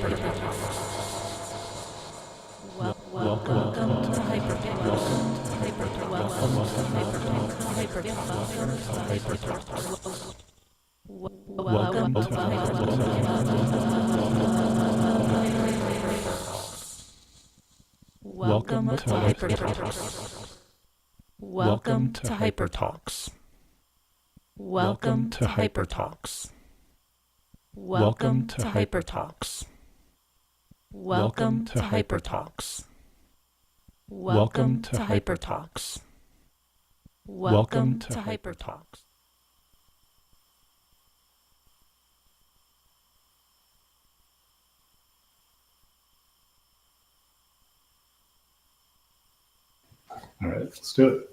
Welcome to HyperTalks. Welcome to HyperTalks. Welcome to HyperTalks. Welcome to HyperTalks. Welcome to HyperTalks. Welcome to HyperTalks. All right, let's do it.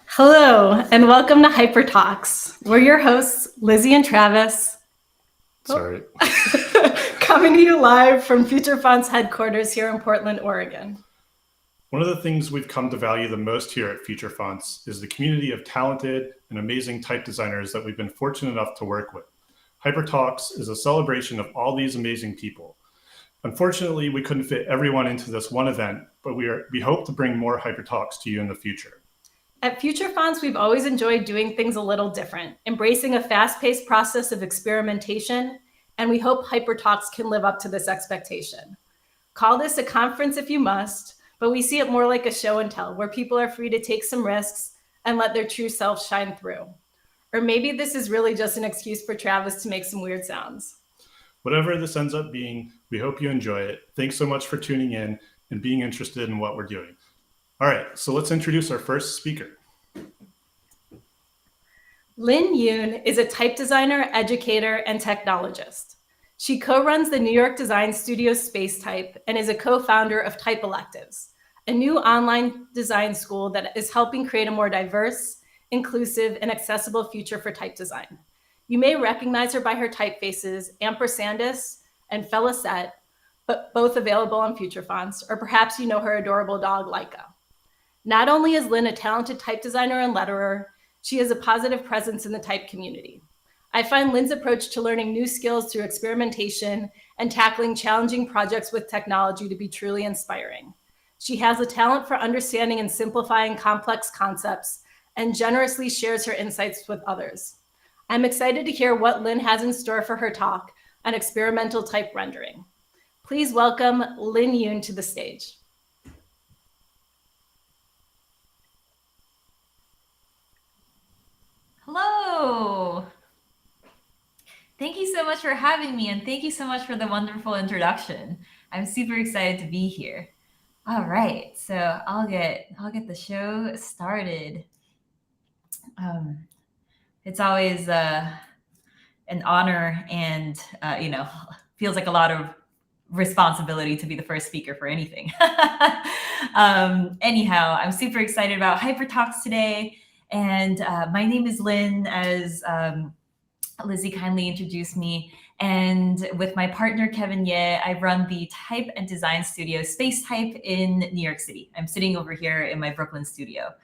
Hello, and welcome to HyperTalks. We're your hosts, Lizzie and Travis. Sorry. Coming to you live from Future Fonts headquarters here in Portland, Oregon. One of the things we've come to value the most here at Future Fonts is the community of talented and amazing type designers that we've been fortunate enough to work with. HyperTalks is a celebration of all these amazing people. Unfortunately, we couldn't fit everyone into this one event, but we hope to bring more HyperTalks to you in the future. At Future Fonts, we've always enjoyed doing things a little different, embracing a fast-paced process of experimentation, and we hope HyperTalks can live up to this expectation. Call this a conference if you must, but we see it more like a show and tell, where people are free to take some risks and let their true selves shine through. Or maybe this is really just an excuse for Travis to make some weird sounds. Whatever this ends up being, we hope you enjoy it. Thanks so much for tuning in and being interested in what we're doing. All right, so let's introduce our first speaker. Lynne Yoon is a type designer, educator, and technologist. She co-runs the New York design studio Space-Type and is a co-founder of Type Electives, a new online design school that is helping create a more diverse, inclusive, and accessible future for type design. You may recognize her by her typefaces, Ampersandus and Felicette, but both available on Future Fonts, or perhaps you know her adorable dog, Laika. Not only is Lynne a talented type designer and letterer, she is a positive presence in the type community. I find Lynne's approach to learning new skills through experimentation and tackling challenging projects with technology to be truly inspiring. She has a talent for understanding and simplifying complex concepts and generously shares her insights with others. I'm excited to hear what Lynne has in store for her talk on experimental type rendering. Please welcome Lynne Yoon to the stage. Hello. Thank you so much for having me, and thank you so much for the wonderful introduction. I'm super excited to be here. All right, so I'll get the show started. It's always an honor and feels like a lot of responsibility to be the first speaker for anything. Anyhow, I'm super excited about HyperTalks today. And my name is Lynne, as Lizzie kindly introduced me. And with my partner, Kevin Ye, I run the type and design studio Space-Type in New York City. I'm sitting over here in my Brooklyn studio.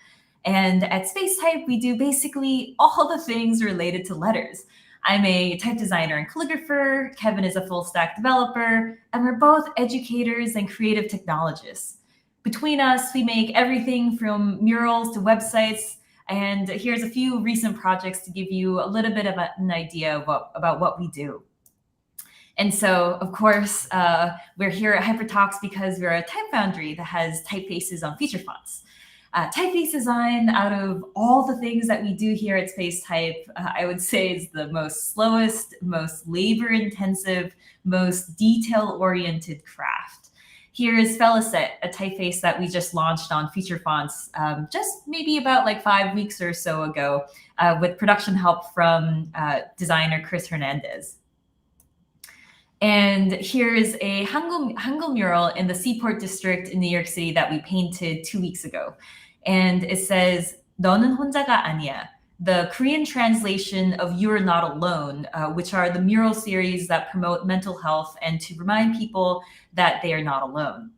And at Space-Type, we do basically all the things related to letters. I'm a type designer and calligrapher. Kevin is a full stack developer, and we're both educators and creative technologists. Between us, we make everything from murals to websites. And here's a few recent projects to give you a little bit of an idea about what we do. And so, of course, we're here at HyperTalks because we're a type foundry that has typefaces on feature fonts. Typeface design, out of all the things that we do here at Space-Type, I would say is the most slowest, most labor-intensive, most detail-oriented craft. Here is Felicette, a typeface that we just launched on feature fonts just maybe about like 5 weeks or so ago with production help from designer Chris Hernandez. And here is a Hangul mural in the Seaport District in New York City that we painted 2 weeks ago. And it says, 너는 혼자가 아니야, the Korean translation of You're Not Alone, which are the mural series that promote mental health and to remind people that they are not alone.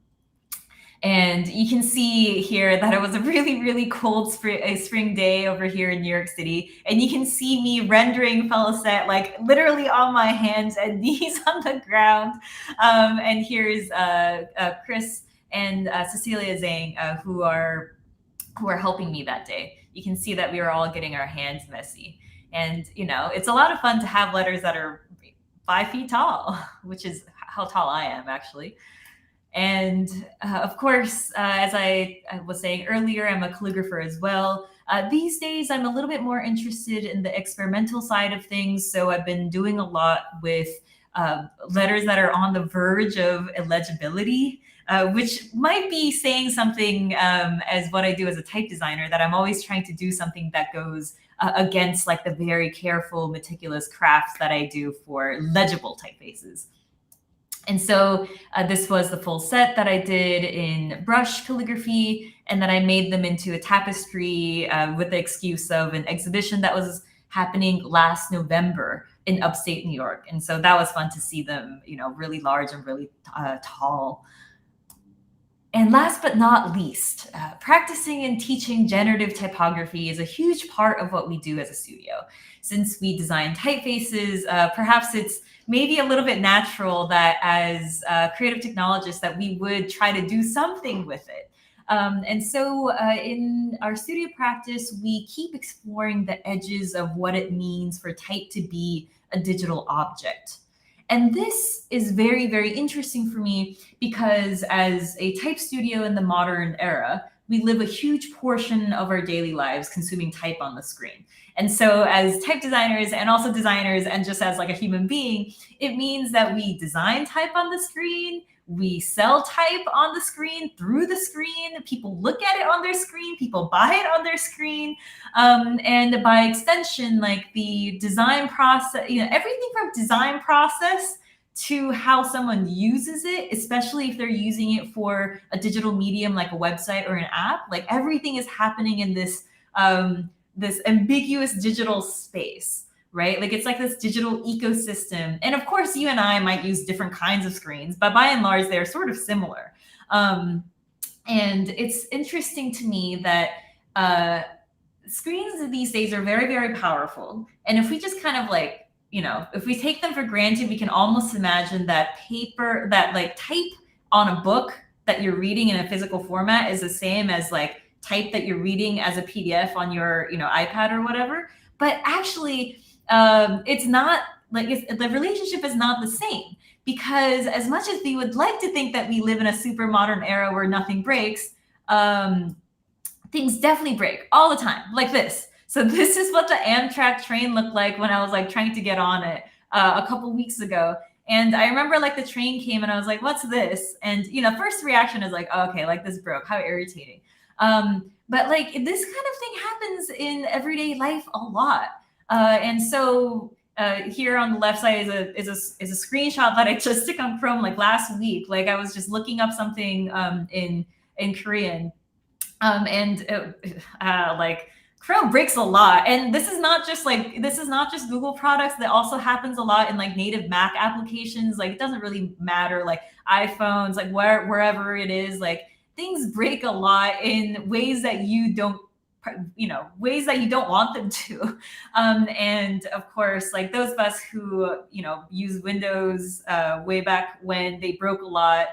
And you can see here that it was a really, really cold spring day over here in New York City. And you can see me rendering Feliset, like literally on my hands and knees on the ground. And here's Chris and Cecilia Zhang, who are helping me that day. You can see that we were all getting our hands messy. And, you know, it's a lot of fun to have letters that are 5 feet tall, which is how tall I am, actually. And of course, as I was saying earlier, I'm a calligrapher as well. These days, I'm a little bit more interested in the experimental side of things. So I've been doing a lot with letters that are on the verge of illegibility, which might be saying something as what I do as a type designer, that I'm always trying to do something that goes against like the very careful, meticulous crafts that I do for legible typefaces. And so this was the full set that I did in brush calligraphy, and then I made them into a tapestry with the excuse of an exhibition that was happening last November in upstate New York. And so that was fun to see them, you know, really large and really tall. And last but not least, practicing and teaching generative typography is a huge part of what we do as a studio. Since we design typefaces, perhaps it's maybe a little bit natural that as creative technologists that we would try to do something with it. And so in our studio practice, we keep exploring the edges of what it means for type to be a digital object. And this is very, very interesting for me because as a type studio in the modern era, we live a huge portion of our daily lives consuming type on the screen. And so as type designers and also designers and just as like a human being, it means that we design type on the screen, we sell type on the screen, through the screen, people look at it on their screen, people buy it on their screen. And by extension, like the design process, you know, everything from design process to how someone uses it, especially if they're using it for a digital medium like a website or an app, like everything is happening in this this ambiguous digital space, right? Like it's like this digital ecosystem. And of course, you and I might use different kinds of screens, but by and large, they're sort of similar. And it's interesting to me that screens these days are very, very powerful. And if we just kind of like, you know, if we take them for granted, we can almost imagine that paper, that like type on a book that you're reading in a physical format is the same as like type that you're reading as a PDF on your, you know, iPad or whatever. But actually, it's not like the relationship is not the same, because as much as we would like to think that we live in a super modern era where nothing breaks, things definitely break all the time, like this. So this is what the Amtrak train looked like when I was like trying to get on it a couple weeks ago. And I remember like the train came and I was like, what's this? And, you know, first reaction is like, oh, okay, like this broke, how irritating. But like this kind of thing happens in everyday life a lot. And so here on the left side is a screenshot that I just took on Chrome like last week. Like I was just looking up something in Korean, like Chrome breaks a lot. And this is not just Google products. That also happens a lot in like native Mac applications. Like it doesn't really matter, like iPhones, like wherever it is, like things break a lot in ways that you don't want them to. And of course, like those of us who, you know, use Windows way back when, they broke a lot.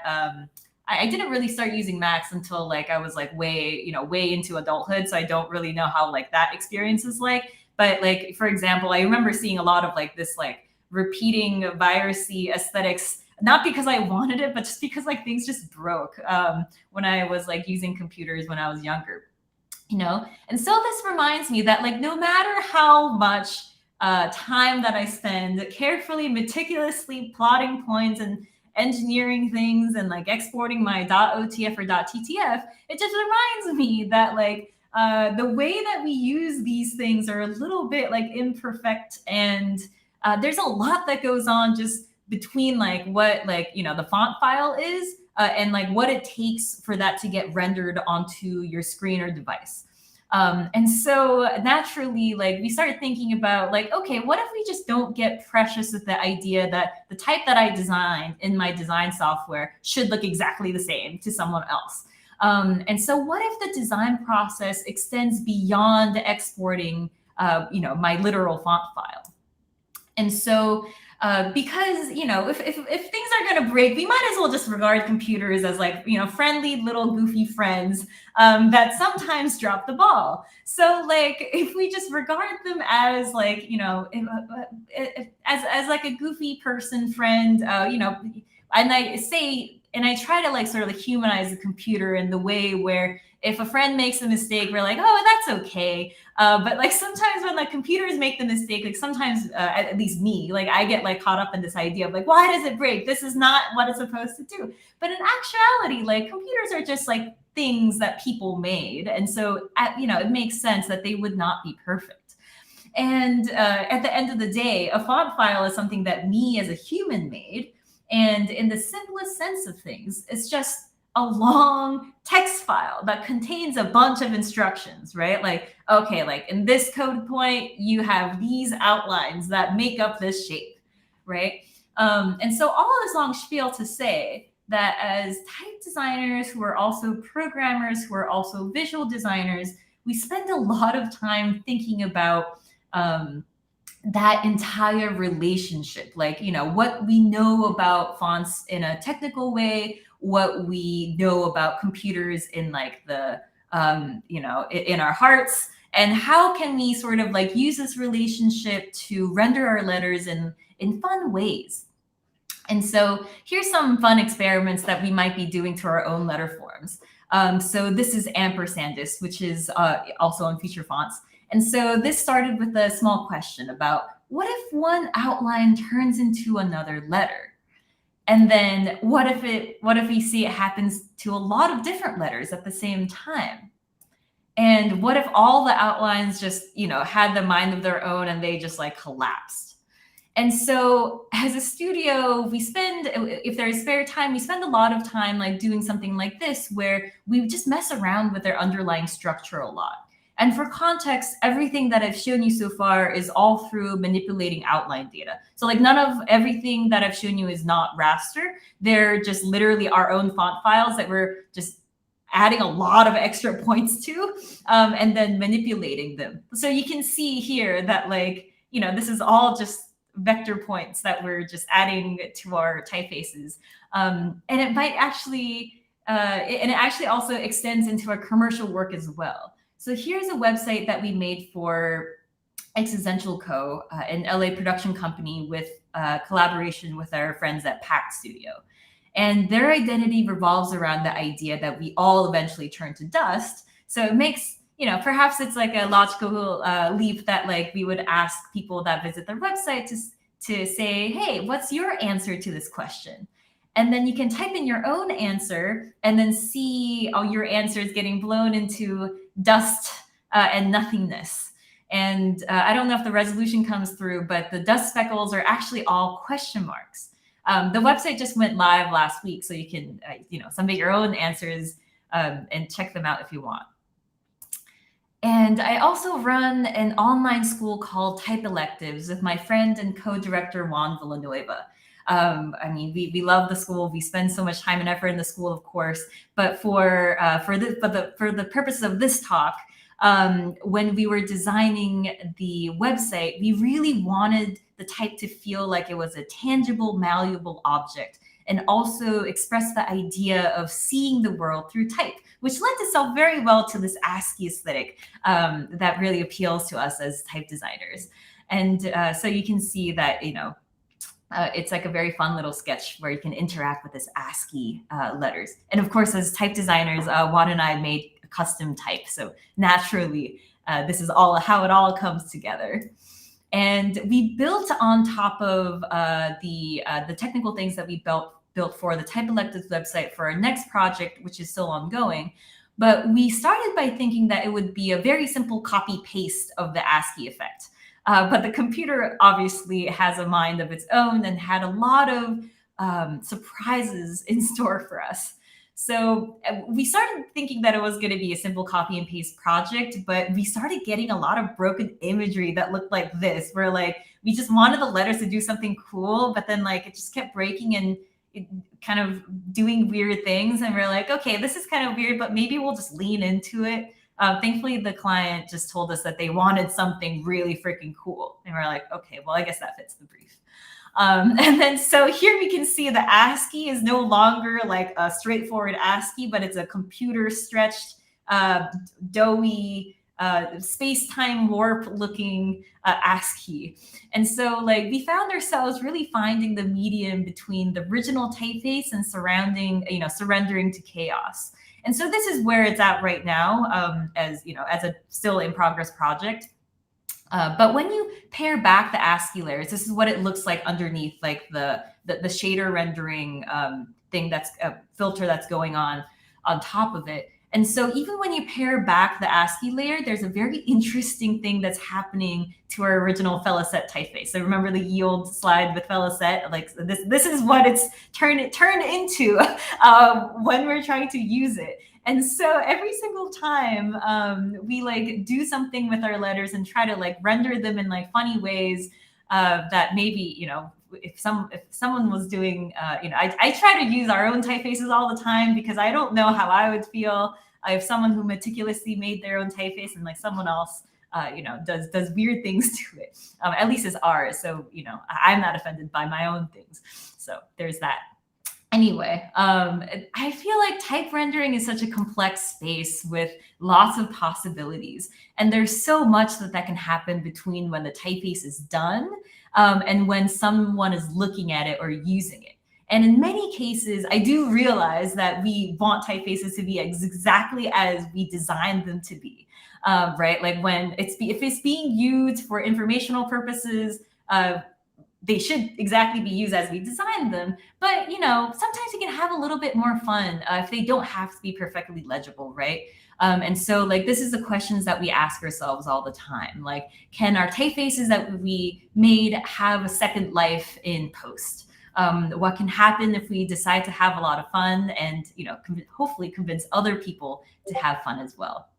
I didn't really start using Macs until like I was like way into adulthood. So I don't really know how like that experience is like. But like, for example, I remember seeing a lot of like this like repeating virusy aesthetics, not because I wanted it, but just because like things just broke when I was like using computers when I was younger, you know? And so this reminds me that like no matter how much time that I spend carefully, meticulously plotting points and engineering things and like exporting my .otf or .ttf, it just reminds me that like the way that we use these things are a little bit like imperfect, and there's a lot that goes on just between like what like, you know, the font file is and like what it takes for that to get rendered onto your screen or device. And so naturally, like we started thinking about like, okay, what if we just don't get precious with the idea that the type that I designed in my design software should look exactly the same to someone else? And so what if the design process extends beyond exporting, my literal font file? And so because, if things are going to break, we might as well just regard computers as like, friendly little goofy friends that sometimes drop the ball. So like, if we just regard them as like, as like a goofy person friend, and I try to like sort of like humanize the computer in the way where if a friend makes a mistake, we're like, oh, that's okay. But like sometimes when like computers make the mistake, like sometimes, at least me, like I get like caught up in this idea of like, why does it break? This is not what it's supposed to do. But in actuality, like computers are just like things that people made. And so, it makes sense that they would not be perfect. And at the end of the day, a font file is something that me as a human made. And in the simplest sense of things, it's just a long text file that contains a bunch of instructions, right? Like, okay, like in this code point, you have these outlines that make up this shape, right? And so all of this long spiel to say that as type designers who are also programmers, who are also visual designers, we spend a lot of time thinking about that entire relationship, like, what we know about fonts in a technical way, what we know about computers in like the, in our hearts, and how can we sort of like use this relationship to render our letters in fun ways. And so here's some fun experiments that we might be doing to our own letter forms. So this is Ampersandist, which is also on feature fonts. And so this started with a small question about what if one outline turns into another letter? And then what if we see it happens to a lot of different letters at the same time? And what if all the outlines just, had the mind of their own and they just like collapsed? And so as a studio, if there's spare time, we spend a lot of time like doing something like this, where we just mess around with their underlying structure a lot. And for context, everything that I've shown you so far is all through manipulating outline data. So like none of everything that I've shown you is not raster. They're just literally our own font files that we're just adding a lot of extra points to, and then manipulating them. So you can see here that like, this is all just vector points that we're just adding to our typefaces. And it might actually, and it actually also extends into our commercial work as well. So here's a website that we made for Existential Co., an LA production company with collaboration with our friends at Pact Studio. And their identity revolves around the idea that we all eventually turn to dust. So it makes, perhaps it's like a logical leap that like we would ask people that visit their website to say, hey, what's your answer to this question? And then you can type in your own answer and then see all your answers getting blown into dust and nothingness. And I don't know if the resolution comes through, but the dust speckles are actually all question marks. The website just went live last week, so you can submit your own answers and check them out if you want. And I also run an online school called Type Electives with my friend and co-director Juan Villanueva. We love the school. We spend so much time and effort in the school, of course. But for the purposes of this talk, when we were designing the website, we really wanted the type to feel like it was a tangible, malleable object, and also express the idea of seeing the world through type, which lent itself very well to this ASCII aesthetic that really appeals to us as type designers. And so you can see that, it's like a very fun little sketch where you can interact with this ASCII letters. And of course, as type designers, Juan and I made a custom type. So naturally, this is how it all comes together. And we built on top of the technical things that we built for the Type Electives website for our next project, which is still ongoing. But we started by thinking that it would be a very simple copy paste of the ASCII effect. But the computer obviously has a mind of its own and had a lot of surprises in store for us. So we started thinking that it was going to be a simple copy and paste project, but we started getting a lot of broken imagery that looked like this, where like we just wanted the letters to do something cool, but then like it just kept breaking and kind of doing weird things, and we're like, okay, this is kind of weird, but maybe we'll just lean into it. Thankfully, the client just told us that they wanted something really freaking cool, and we're like, okay, well, I guess that fits the brief. And then so here we can see the ASCII is no longer like a straightforward ASCII, but it's a computer stretched, doughy, space-time warp looking ASCII. And so like we found ourselves really finding the medium between the original typeface and surrendering to chaos. And so this is where it's at right now, as a still in progress project. But when you pare back the ASCII layers, this is what it looks like underneath, like the shader rendering thing, that's a filter that's going on top of it. And so even when you pare back the ASCII layer, there's a very interesting thing that's happening to our original Felaset typeface. So remember the yield slide with Felaset? Like this is what it's turned into when we're trying to use it. And so every single time we like do something with our letters and try to like render them in like funny ways that maybe, if someone was doing, I try to use our own typefaces all the time, because I don't know how I would feel if someone who meticulously made their own typeface and like someone else, does weird things to it. At least it's ours. So, I'm not offended by my own things. So there's that. Anyway, I feel like type rendering is such a complex space with lots of possibilities. And there's so much that can happen between when the typeface is done and when someone is looking at it or using it. And in many cases, I do realize that we want typefaces to be exactly as we designed them to be, right? Like if it's being used for informational purposes, they should exactly be used as we designed them. But, sometimes you can have a little bit more fun if they don't have to be perfectly legible, right? And so like, this is the questions that we ask ourselves all the time. Like, can our typefaces that we made have a second life in post? What can happen if we decide to have a lot of fun and, hopefully convince other people to have fun as well?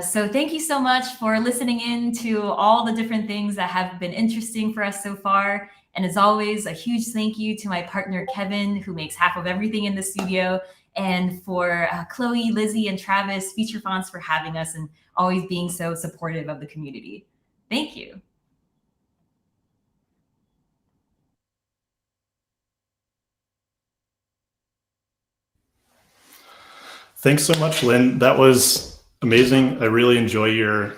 So thank you so much for listening in to all the different things that have been interesting for us so far. And as always, a huge thank you to my partner, Kevin, who makes half of everything in the studio, and for Chloe, Lizzie, and Travis, Feature Fonts, for having us and always being so supportive of the community. Thank you. Thanks so much, Lynne. That was amazing. I really enjoy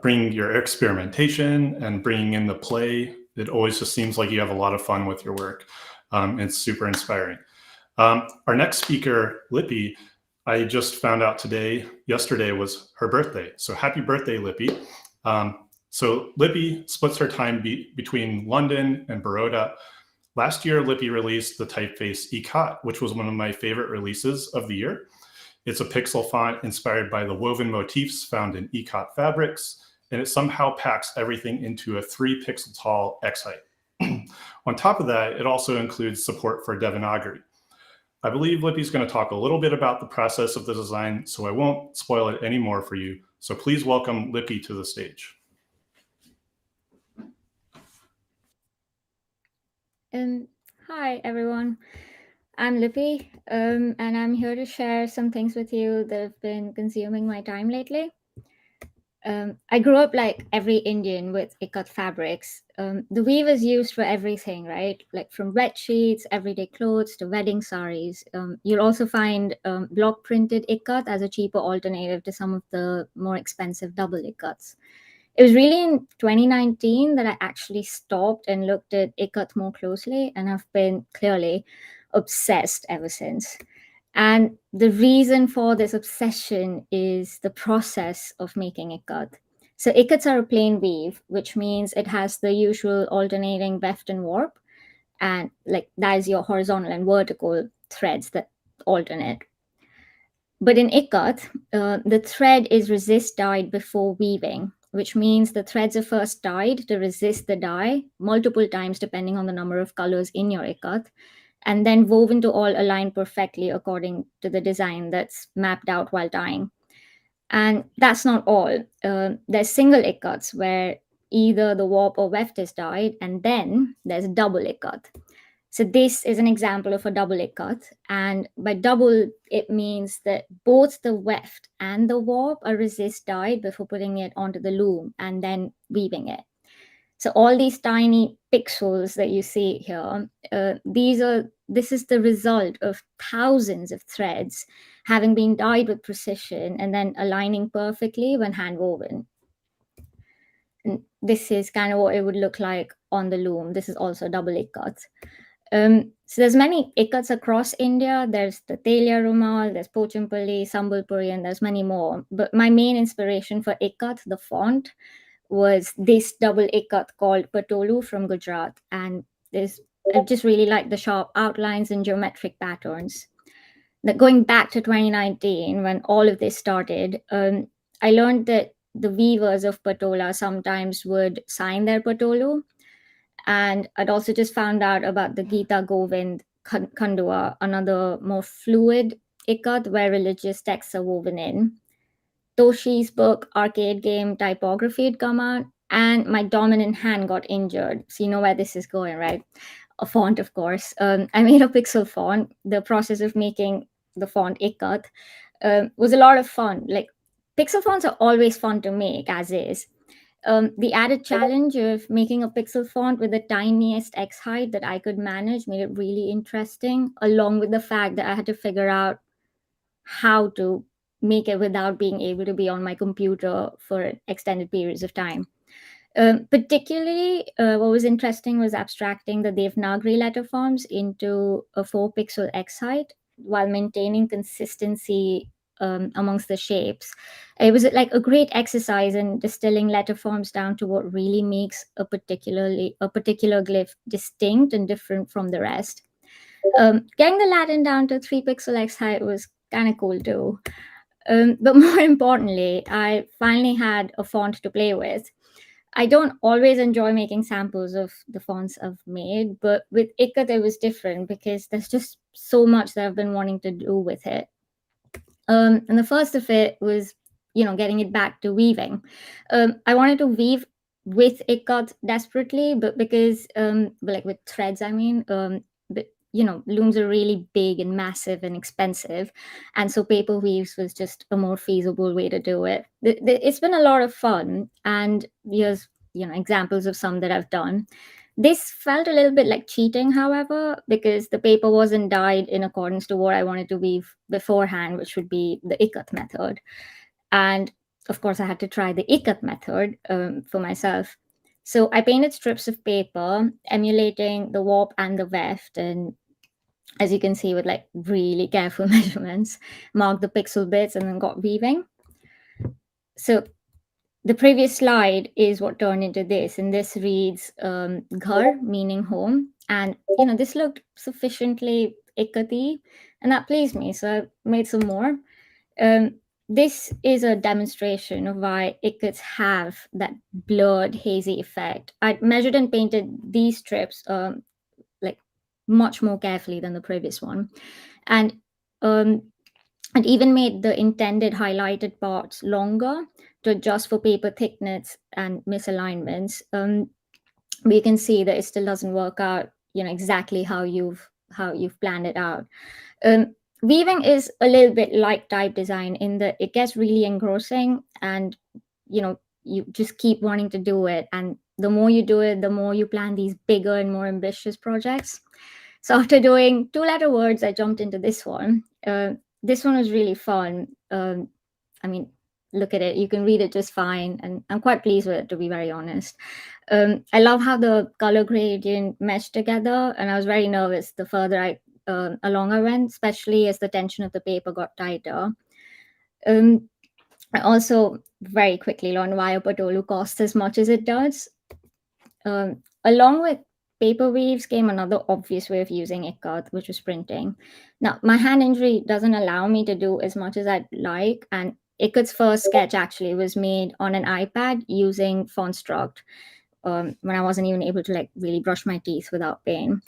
bringing your experimentation and bringing in the play. It always just seems like you have a lot of fun with your work. It's super inspiring. Our next speaker, Lipi, I just found out yesterday was her birthday. So happy birthday, Lipi. So Lipi splits her time between London and Baroda. Last year, Lipi released the typeface Ikat, which was one of my favorite releases of the year. It's a pixel font inspired by the woven motifs found in Ikat fabrics, and it somehow packs everything into a 3-pixel tall X height. On top of that, it also includes support for Devanagari. I believe Lipi's going to talk a little bit about the process of the design, so I won't spoil it anymore for you. So please welcome Lipi to the stage. Hi, everyone. I'm Lipi, and I'm here to share some things with you that have been consuming my time lately. I grew up like every Indian with Ikat fabrics. The weave is used for everything, right? Like from bed sheets, everyday clothes, to wedding saris. You'll also find block printed Ikat as a cheaper alternative to some of the more expensive double Ikats. It was really in 2019 that I actually stopped and looked at Ikat more closely, and I've been clearly obsessed ever since. And the reason for this obsession is the process of making Ikat. So Ikats are a plain weave, which means it has the usual alternating weft and warp, and like that is your horizontal and vertical threads that alternate. But in Ikat, the thread is resist dyed before weaving, which means the threads are first dyed to resist the dye multiple times depending on the number of colors in your Ikat, and then woven to all align perfectly according to the design that's mapped out while dyeing. And that's not all. There's single Ikats where either the warp or weft is dyed, and then there's double Ikat. So this is an example of a double ikat. And by double, it means that both the weft and the warp are resist dyed before putting it onto the loom and then weaving it. So all these tiny pixels that you see here, this is the result of thousands of threads having been dyed with precision and then aligning perfectly when hand woven. And this is kind of what it would look like on the loom. This is also double ikat. So there's many ikats across India. There's the Telia Rumal, there's Pochampalli, Sambalpuri, and there's many more. But my main inspiration for ikat, the font, was this double ikat called Patolu from Gujarat. And I just really like the sharp outlines and geometric patterns. Going back to 2019, when all of this started, I learned that the weavers of Patola sometimes would sign their Patolu. And I'd also just found out about the Gita Govind Khandua, another more fluid ikat where religious texts are woven in. Toshi's book, Arcade Game Typography, had come out, and my dominant hand got injured. So you know where this is going, right? A font, of course. I made a pixel font. The process of making the font Ikat was a lot of fun. Like, pixel fonts are always fun to make, as is. The added challenge of making a pixel font with the tiniest X height that I could manage made it really interesting, along with the fact that I had to figure out how to make it without being able to be on my computer for extended periods of time. Particularly, what was interesting was abstracting the Devanagari letter forms into a 4-pixel X height while maintaining consistency amongst the shapes. It was like a great exercise in distilling letter forms down to what really makes a particular glyph distinct and different from the rest. Getting the Latin down to 3-pixel X height was kind of cool too. But more importantly, I finally had a font to play with. I don't always enjoy making samples of the fonts I've made, but with Ikat it was different because there's just so much that I've been wanting to do with it. And the first of it was, getting it back to weaving. I wanted to weave with Ikat desperately, but because, like with threads, I mean, but looms are really big and massive and expensive. And so paper weaves was just a more feasible way to do it. It's been a lot of fun. And here's, examples of some that I've done. This felt a little bit like cheating, however, because the paper wasn't dyed in accordance to what I wanted to weave beforehand, which would be the Ikat method. And of course, I had to try the Ikat method for myself. So I painted strips of paper, emulating the warp and the weft, and as you can see, with like really careful measurements, marked the pixel bits and then got weaving. So the previous slide is what turned into this, and this reads ghar, meaning home. And this looked sufficiently ikati, and that pleased me, so I made some more. This is a demonstration of why ikats have that blurred, hazy effect. I measured and painted these strips like much more carefully than the previous one, and even made the intended highlighted parts longer to adjust for paper thickness and misalignments. But you can see that it still doesn't work out, exactly how you've planned it out. Weaving is a little bit like type design in that it gets really engrossing, and you just keep wanting to do it. And the more you do it, the more you plan these bigger and more ambitious projects. So after doing 2-letter words, I jumped into this one. This one was really fun. I mean, look at it. You can read it just fine. And I'm quite pleased with it, to be very honest. I love how the color gradient meshed together. And I was very nervous the further along I went, especially as the tension of the paper got tighter. I also very quickly learned why a Patolu costs as much as it does. Along with paper weaves came another obvious way of using Ikat, which was printing. Now, my hand injury doesn't allow me to do as much as I'd like, and Ikat's first sketch actually was made on an iPad using FontStruct when I wasn't even able to like really brush my teeth without pain.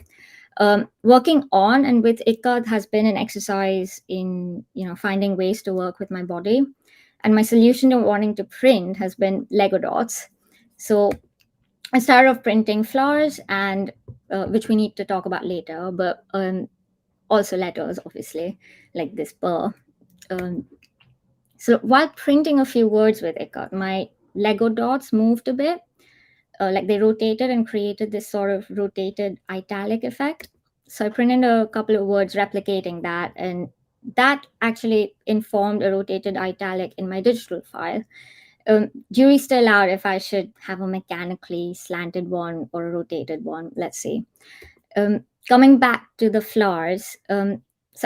Working on and with Ikat has been an exercise in finding ways to work with my body, and my solution to wanting to print has been Lego dots. So I started off printing flowers, and which we need to talk about later, but also letters, obviously, like this "p". So while printing a few words with Ikat, my Lego dots moved a bit, like they rotated and created this sort of rotated italic effect. So I printed a couple of words replicating that, and that actually informed a rotated italic in my digital file. Jury's still out if I should have a mechanically slanted one or a rotated one. Let's see. Coming back to the flowers, so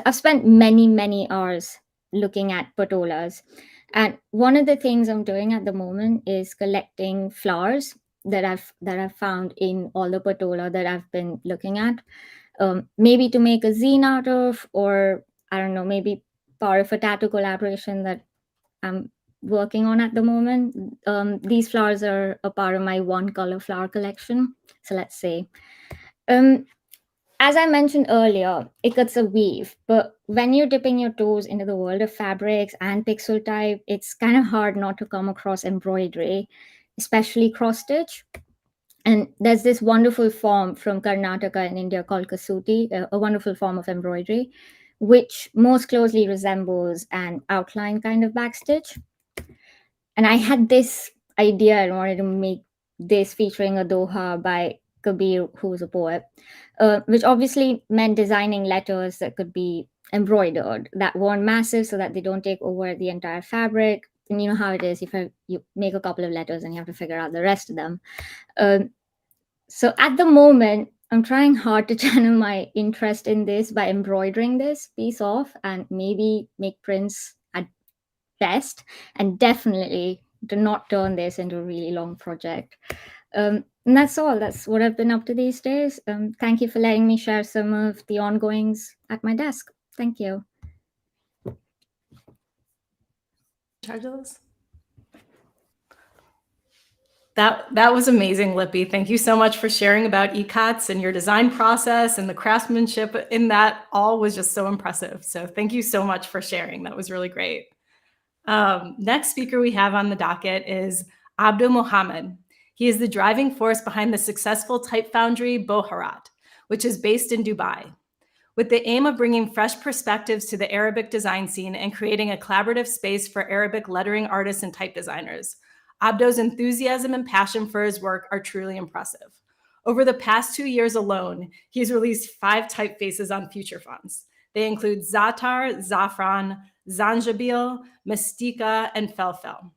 I've spent many hours looking at patolas, and one of the things I'm doing at the moment is collecting flowers that I've found in all the patola that I've been looking at, maybe to make a zine out of, or I don't know, maybe part of a tattoo collaboration that I'm working on at the moment. These flowers are a part of my one color flower collection. So let's see. As I mentioned earlier, Ikat's a weave, but when you're dipping your toes into the world of fabrics and pixel type, it's kind of hard not to come across embroidery, especially cross stitch. And there's this wonderful form from Karnataka in India called kasuti, a wonderful form of embroidery, which most closely resembles an outline kind of backstitch. And I had this idea and wanted to make this featuring a doha by Kabir, who's a poet, which obviously meant designing letters that could be embroidered, that weren't massive so that they don't take over the entire fabric. And you know how it is, if you make a couple of letters and you have to figure out the rest of them. So at the moment, I'm trying hard to channel my interest in this by embroidering this piece off and maybe make prints at best, and definitely to not turn this into a really long project. And that's all. That's what I've been up to these days. Thank you for letting me share some of the ongoings at my desk. Thank you. Charge of those? That was amazing, Lipi. Thank you so much for sharing about Ikats and your design process, and the craftsmanship in that all was just so impressive. So thank you so much for sharing. That was really great. Next speaker we have on the docket is Abdo Mohamed. He is the driving force behind the successful type foundry Baustraße, which is based in Dubai. With the aim of bringing fresh perspectives to the Arabic design scene and creating a collaborative space for Arabic lettering artists and type designers, Abdo's enthusiasm and passion for his work are truly impressive. Over the past 2 years alone, he's released 5 typefaces on Future Fonts. They include Za'atar, Zafran, Zanjabil, Mystica, and Felfel.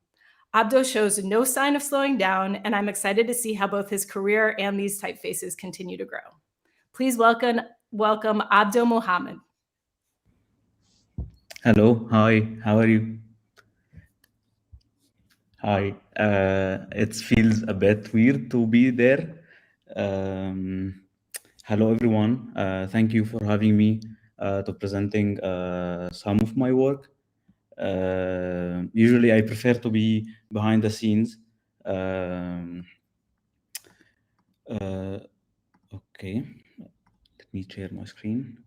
Abdo shows no sign of slowing down, and I'm excited to see how both his career and these typefaces continue to grow. Please welcome Abdo Mohamed. Hello, hi, how are you? Hi, it feels a bit weird to be there. Hello, everyone. Thank you for having me to presenting some of my work. Usually, I prefer to be behind the scenes. Okay, let me share my screen.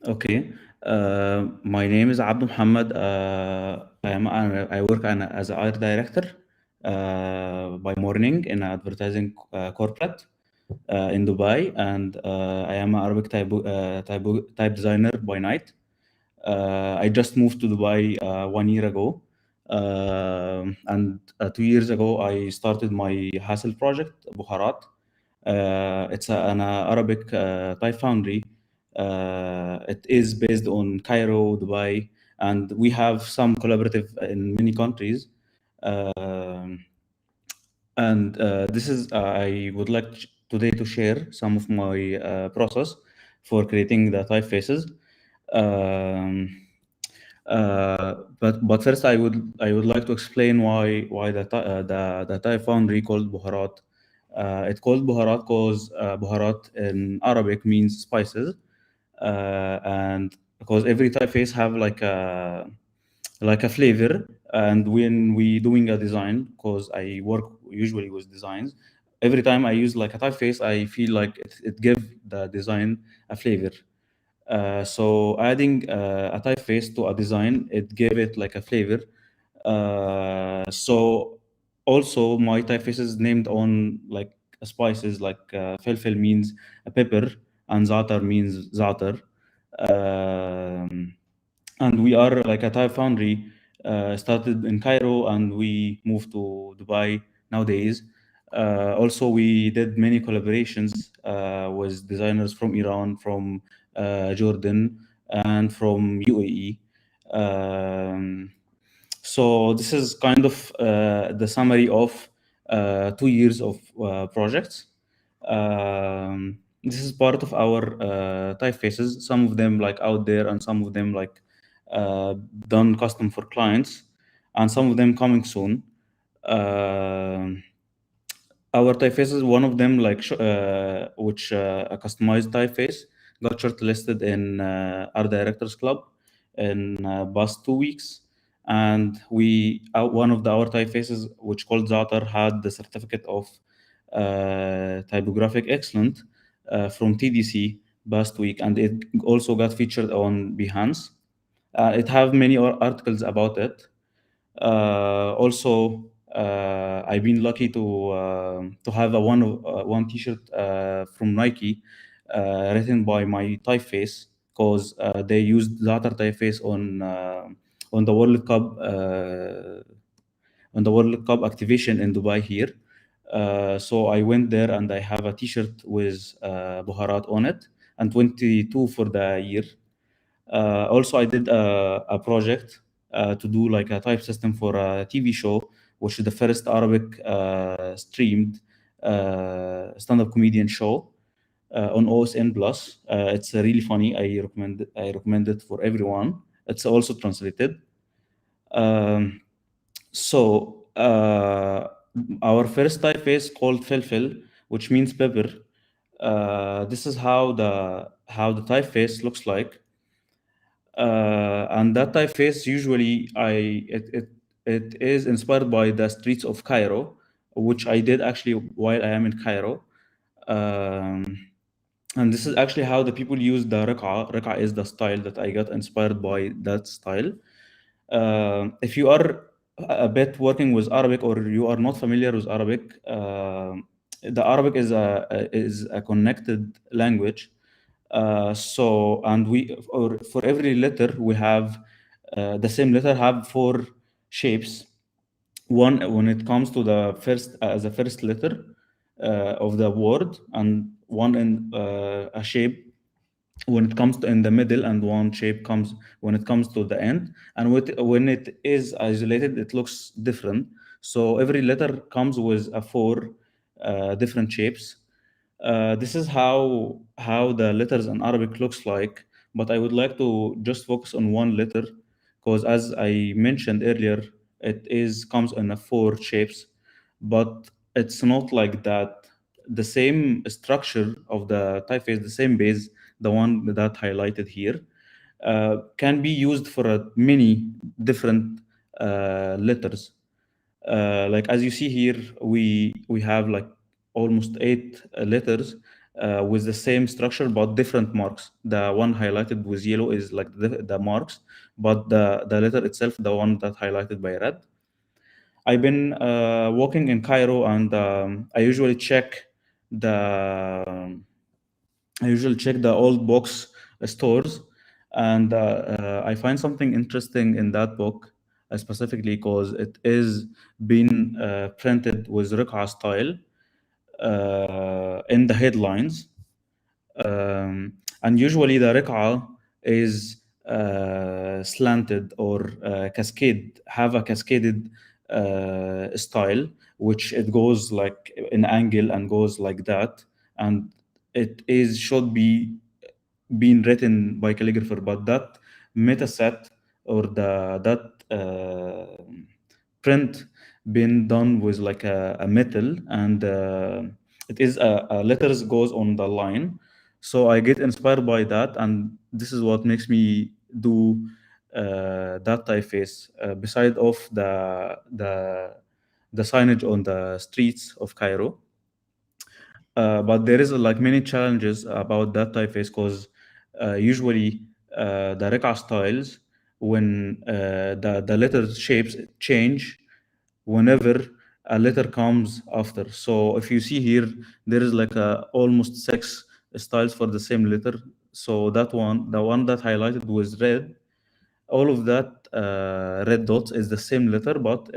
Okay, my name is Abdo Mohamed. I work as an art director by morning in an advertising corporate in Dubai, and I am an Arabic type designer by night. I just moved to Dubai 1 year ago, and 2 years ago I started my Hassel project, Buharat. It's an Arabic type foundry. It is based on Cairo, Dubai, and we have some collaborative in many countries. And this is I would like today to share some of my process for creating the typefaces. But first, I would like to explain why the type foundry called Buharat. It's called Buharat because Buharat in Arabic means spices, and because every typeface have like a flavor. And when we doing a design, because I work usually with designs, every time I use like a typeface, I feel like it give the design a flavor. So adding a typeface to a design, it gave it like a flavor. So also my typeface is named on like spices, like filfil means a pepper and za'atar means za'atar. And we are like a type foundry, started in Cairo and we moved to Dubai nowadays. Also, we did many collaborations with designers from Iran, from Jordan, and from UAE. Um, so this is kind of the summary of 2 years of projects. This is part of our typefaces. Some of them like out there, and some of them like done custom for clients, and some of them coming soon. Um our typefaces, one of them like which a customized typeface got shortlisted in our directors club in past 2 weeks, and we one of our typefaces, which called Zatar, had the certificate of typographic excellent from TDC past week, and it also got featured on Behance. It have many articles about it. Also, I've been lucky to have a one T-shirt from Nike written by my typeface, because they used Zatar typeface on the World Cup activation in Dubai here. So I went there and I have a T-shirt with Buharat on it, and 22 for the year. Also, I did a project to do like a type system for a TV show, which is the first Arabic streamed stand-up comedian show on OSN Plus. It's really funny. I recommend it for everyone. It's also translated. Um, so our first typeface called Filfil, which means pepper. This is how the typeface looks like. And that typeface usually it is inspired by the streets of Cairo, which I did actually while I am in Cairo. And this is actually how the people use the raq'a. Raq'a is the style that I got inspired by that style. If you are a bit working with Arabic, or you are not familiar with Arabic, the Arabic is a connected language. So, and for every letter we have the same letter have four shapes. One when it comes to the first as a first letter of the word, and one in a shape when it comes to in the middle, and one shape comes when it comes to the end. And when it is isolated, it looks different. So every letter comes with a four different shapes. This is how the letters in Arabic looks like, but I would like to just focus on one letter, because as I mentioned earlier, it is comes in a four shapes, but it's not like that. The same structure of the typeface, the same base, the one that highlighted here, can be used for many different letters. Like as you see here, we have like almost 8 letters with the same structure but different marks. The one highlighted with yellow is like the marks, but the letter itself, the one that highlighted by red. I've been working in Cairo, and I usually check the old box stores, and I find something interesting in that book, specifically because it is being printed with Raqqa style in the headlines. And usually the Raqqa is slanted or have a cascaded style, which it goes like in angle and goes like that, and should be being written by Calligrapher, but that meta set or that print been done with like a metal, and it is a letters goes on the line. So I get inspired by that, and this is what makes me do that typeface. Beside of the signage on the streets of Cairo. But there is like many challenges about that typeface, because usually the reka styles when the letter shapes change whenever a letter comes after. So if you see here, there is like almost 6 styles for the same letter. So that one, the one that highlighted was red, all of that red dots is the same letter, but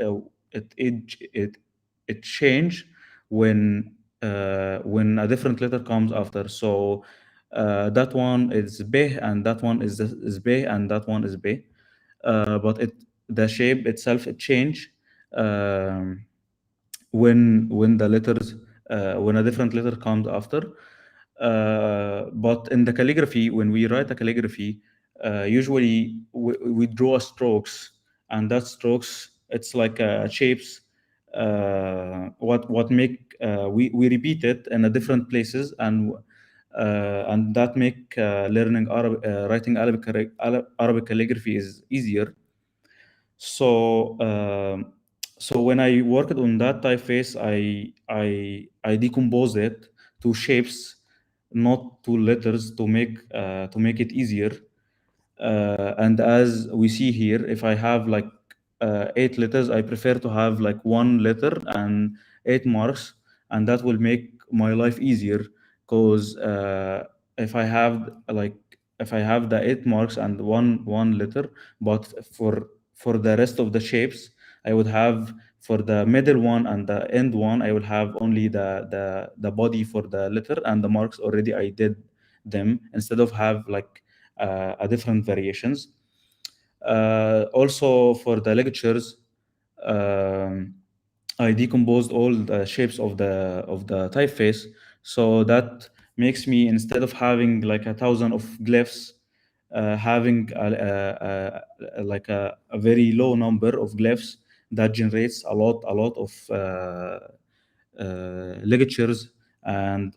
it change when a different letter comes after. So that one is B, and that one is B, and that one is B. But the shape itself it change when the letters when a different letter comes after. But in the calligraphy, when we write a calligraphy, usually we draw strokes, and that strokes it's like shapes. What make we repeat it in a different places, and that make learning writing Arabic calligraphy is easier. So so when I worked on that typeface, I decompose it to shapes, not to letters, to make it easier. And as we see here, if I have like 8 letters, I prefer to have like 1 letter and 8 marks, and that will make my life easier. Because if I have the 8 marks and one letter, but for the rest of the shapes, I would have, for the middle one and the end one, I will have only the body for the letter, and the marks already I did them, instead of have like a different variations. Also for the lectures, I decomposed all the shapes of the typeface, so that makes me, instead of having like 1,000 of glyphs, having like a very low number of glyphs that generates a lot of ligatures and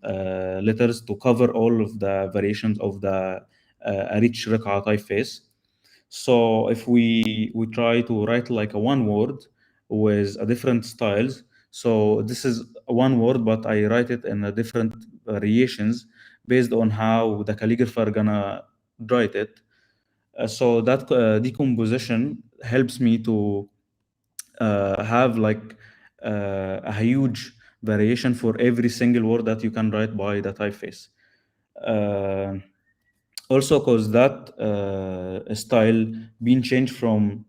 letters to cover all of the variations of the rich Raqqa typeface. So if we try to write like a one word with a different styles, so this is one word, but I write it in a different variations based on how the calligrapher gonna write it. So that decomposition helps me to have like a huge variation for every single word that you can write by the typeface. Also, because that style being changed from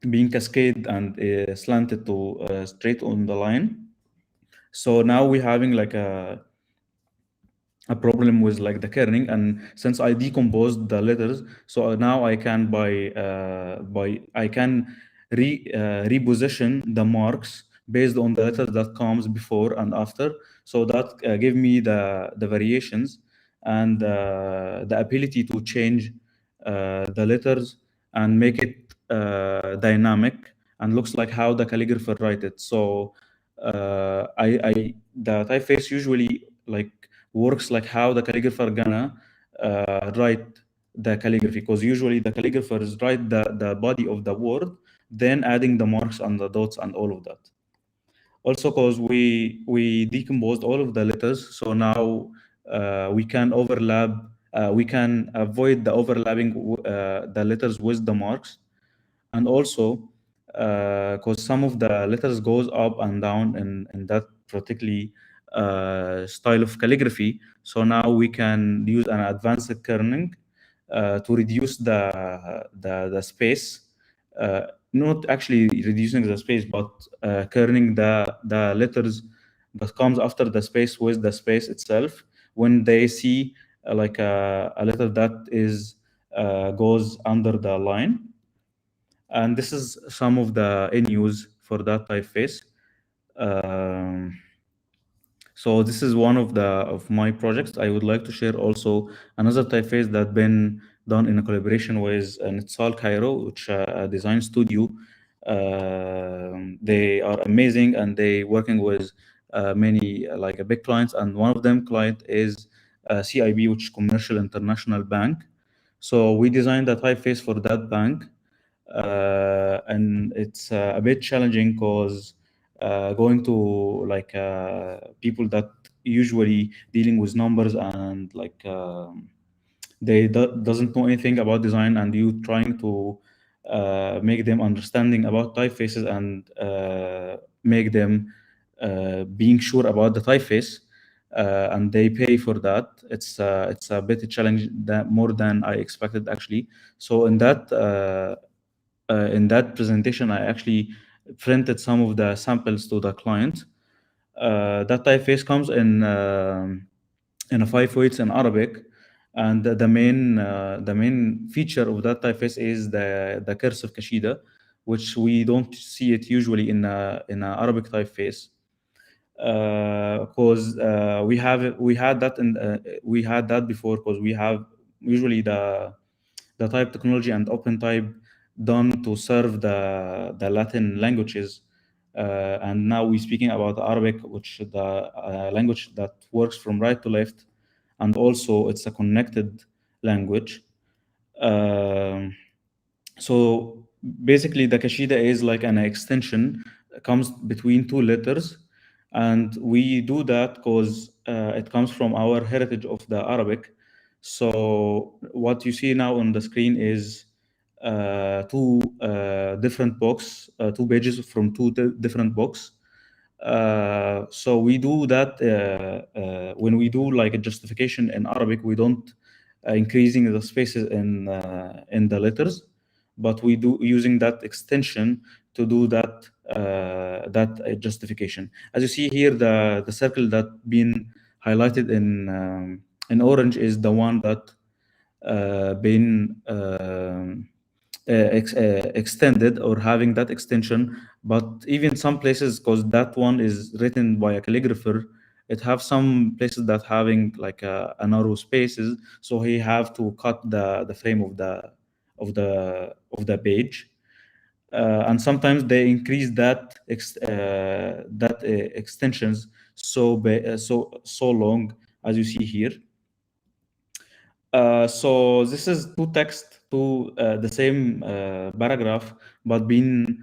being cascade and slanted to straight on the line. So now we're having like a problem with like the kerning, and since I decomposed the letters, so now I can I can reposition the marks based on the letters that comes before and after. So that give me the variations and the ability to change the letters and make it dynamic and looks like how the calligrapher write it. So the typeface usually like works like how the calligrapher gonna write the calligraphy, because usually the calligraphers write the body of the word, then adding the marks and the dots and all of that. Also, because we decomposed all of the letters, so now we can overlap. We can avoid the overlapping the letters with the marks, and also because some of the letters goes up and down in that particularly style of calligraphy. So now we can use an advanced kerning to reduce the space. Not actually reducing the space, but kerning the letters that comes after the space with the space itself when they see like a letter that is goes under the line. And this is some of the end use for that typeface. So this is one of my projects. I would like to share also another typeface that been done in a collaboration with Nitzal Cairo, which a design studio. They are amazing, and they working with many like big clients, and one of them client is CIB, which is Commercial International Bank. So we designed a typeface for that bank, and it's a bit challenging because going to like people that usually dealing with numbers and like they doesn't know anything about design, and you trying to make them understanding about typefaces and make them being sure about the typeface, and they pay for that. It's a bit challenge that more than I expected actually. So in that presentation, I actually printed some of the samples to the client. That typeface comes in a 5 weights in Arabic, and the main feature of that typeface is the cursive kashida, which we don't see it usually in a Arabic typeface. Because we had that before, because we have usually the type technology and open type done to serve the Latin languages, and now we're speaking about Arabic, which the language that works from right to left, and also it's a connected language. So basically, the kashida is like an extension, comes between two letters, and we do that because it comes from our heritage of the Arabic. So what you see now on the screen is two different books, two pages from two different books. So we do that when we do like a justification in Arabic, we don't increasing the spaces in the letters, but we do using that extension to do that justification. As you see here, the circle that been highlighted in orange is the one that been extended or having that extension. But even some places, because that one is written by a calligrapher, it have some places that having like a narrow spaces, so he have to cut the frame of the page. And sometimes they increase that extensions so long, as you see here. So this is two text to the same paragraph, but being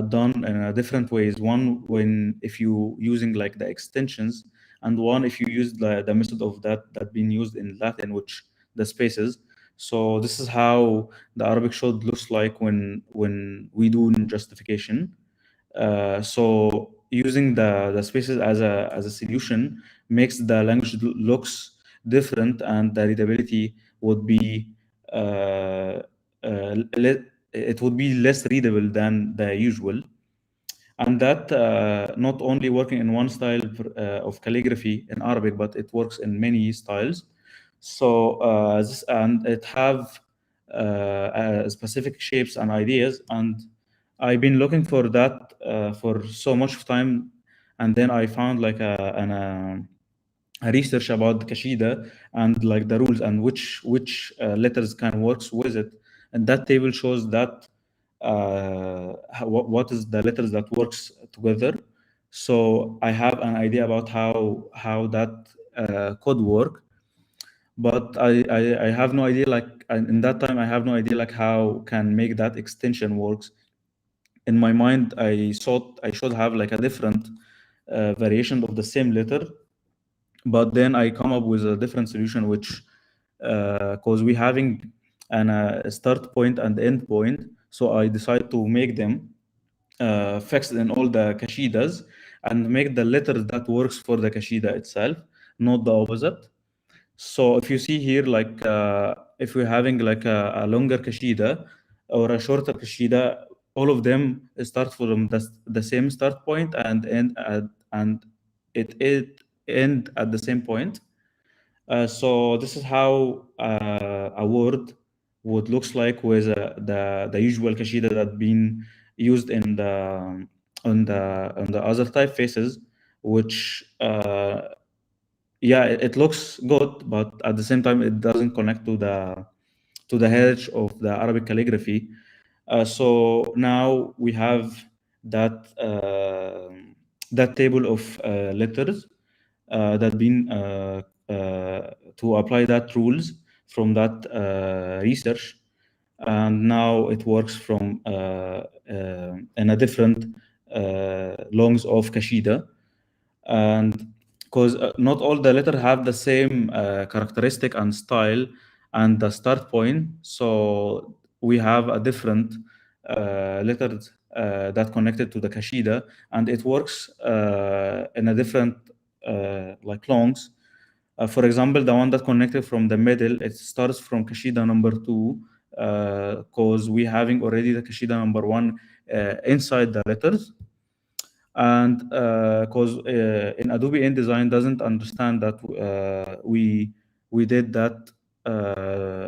done in different ways. One when if you using like the extensions, and one if you use the method of that being used in Latin, which the spaces. So this is how the Arabic shode looks like when we do justification. So using the spaces as a solution makes the language looks different, and the readability would be it would be less readable than the usual. And that not only working in one style of calligraphy in Arabic, but it works in many styles. So and it have specific shapes and ideas, and I've been looking for that for so much time, and then I found like a research about the kashida and like the rules and which letters can works with it, and that table shows that what is the letters that works together. So I have an idea about how that could work, but I have no idea, like in that time I have no idea like how can make that extension works. In my mind, I thought I should have like a different variation of the same letter, but then I come up with a different solution, which because we having a start point and end point, so I decide to make them fixed in all the kashidas and make the letter that works for the kashida itself, not the opposite. So if you see here, like if we're having like a longer kashida or a shorter kashida, all of them start from the same start point and end and it end at the same point. So this is how a word would looks like with the usual kashida that been used in the on the other typefaces, which yeah, it looks good, but at the same time it doesn't connect to the heritage of the Arabic calligraphy. So now we have that that table of letters that been to apply that rules from that research, and now it works from in a different longs of kashida. And because not all the letter have the same characteristic and style, and the start point. So we have a different letters that connected to the Kashida, and it works in a different like longs. For example, the one that connected from the middle, it starts from Kashida number 2, because we having already the Kashida number 1 inside the letters. And because in Adobe InDesign doesn't understand that we did that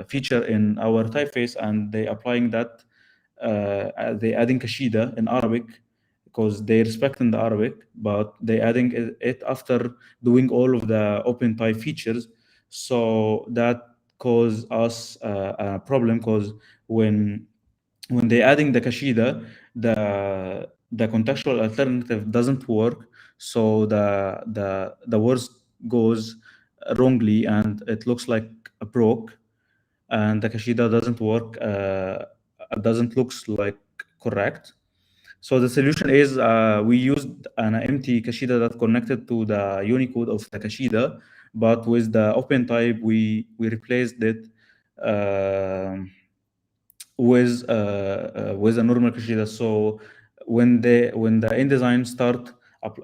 feature in our typeface, and they applying that they adding Kashida in Arabic because they respect in the Arabic, but they adding it after doing all of the open type features. So that caused us a problem, because when they adding the Kashida, the contextual alternative doesn't work, so the words goes wrongly and it looks like a broke, and the Kashida doesn't work, doesn't looks like correct. So the solution is we used an empty Kashida that connected to the Unicode of the Kashida, but with the open type we replaced it with a normal Kashida. So when the InDesign start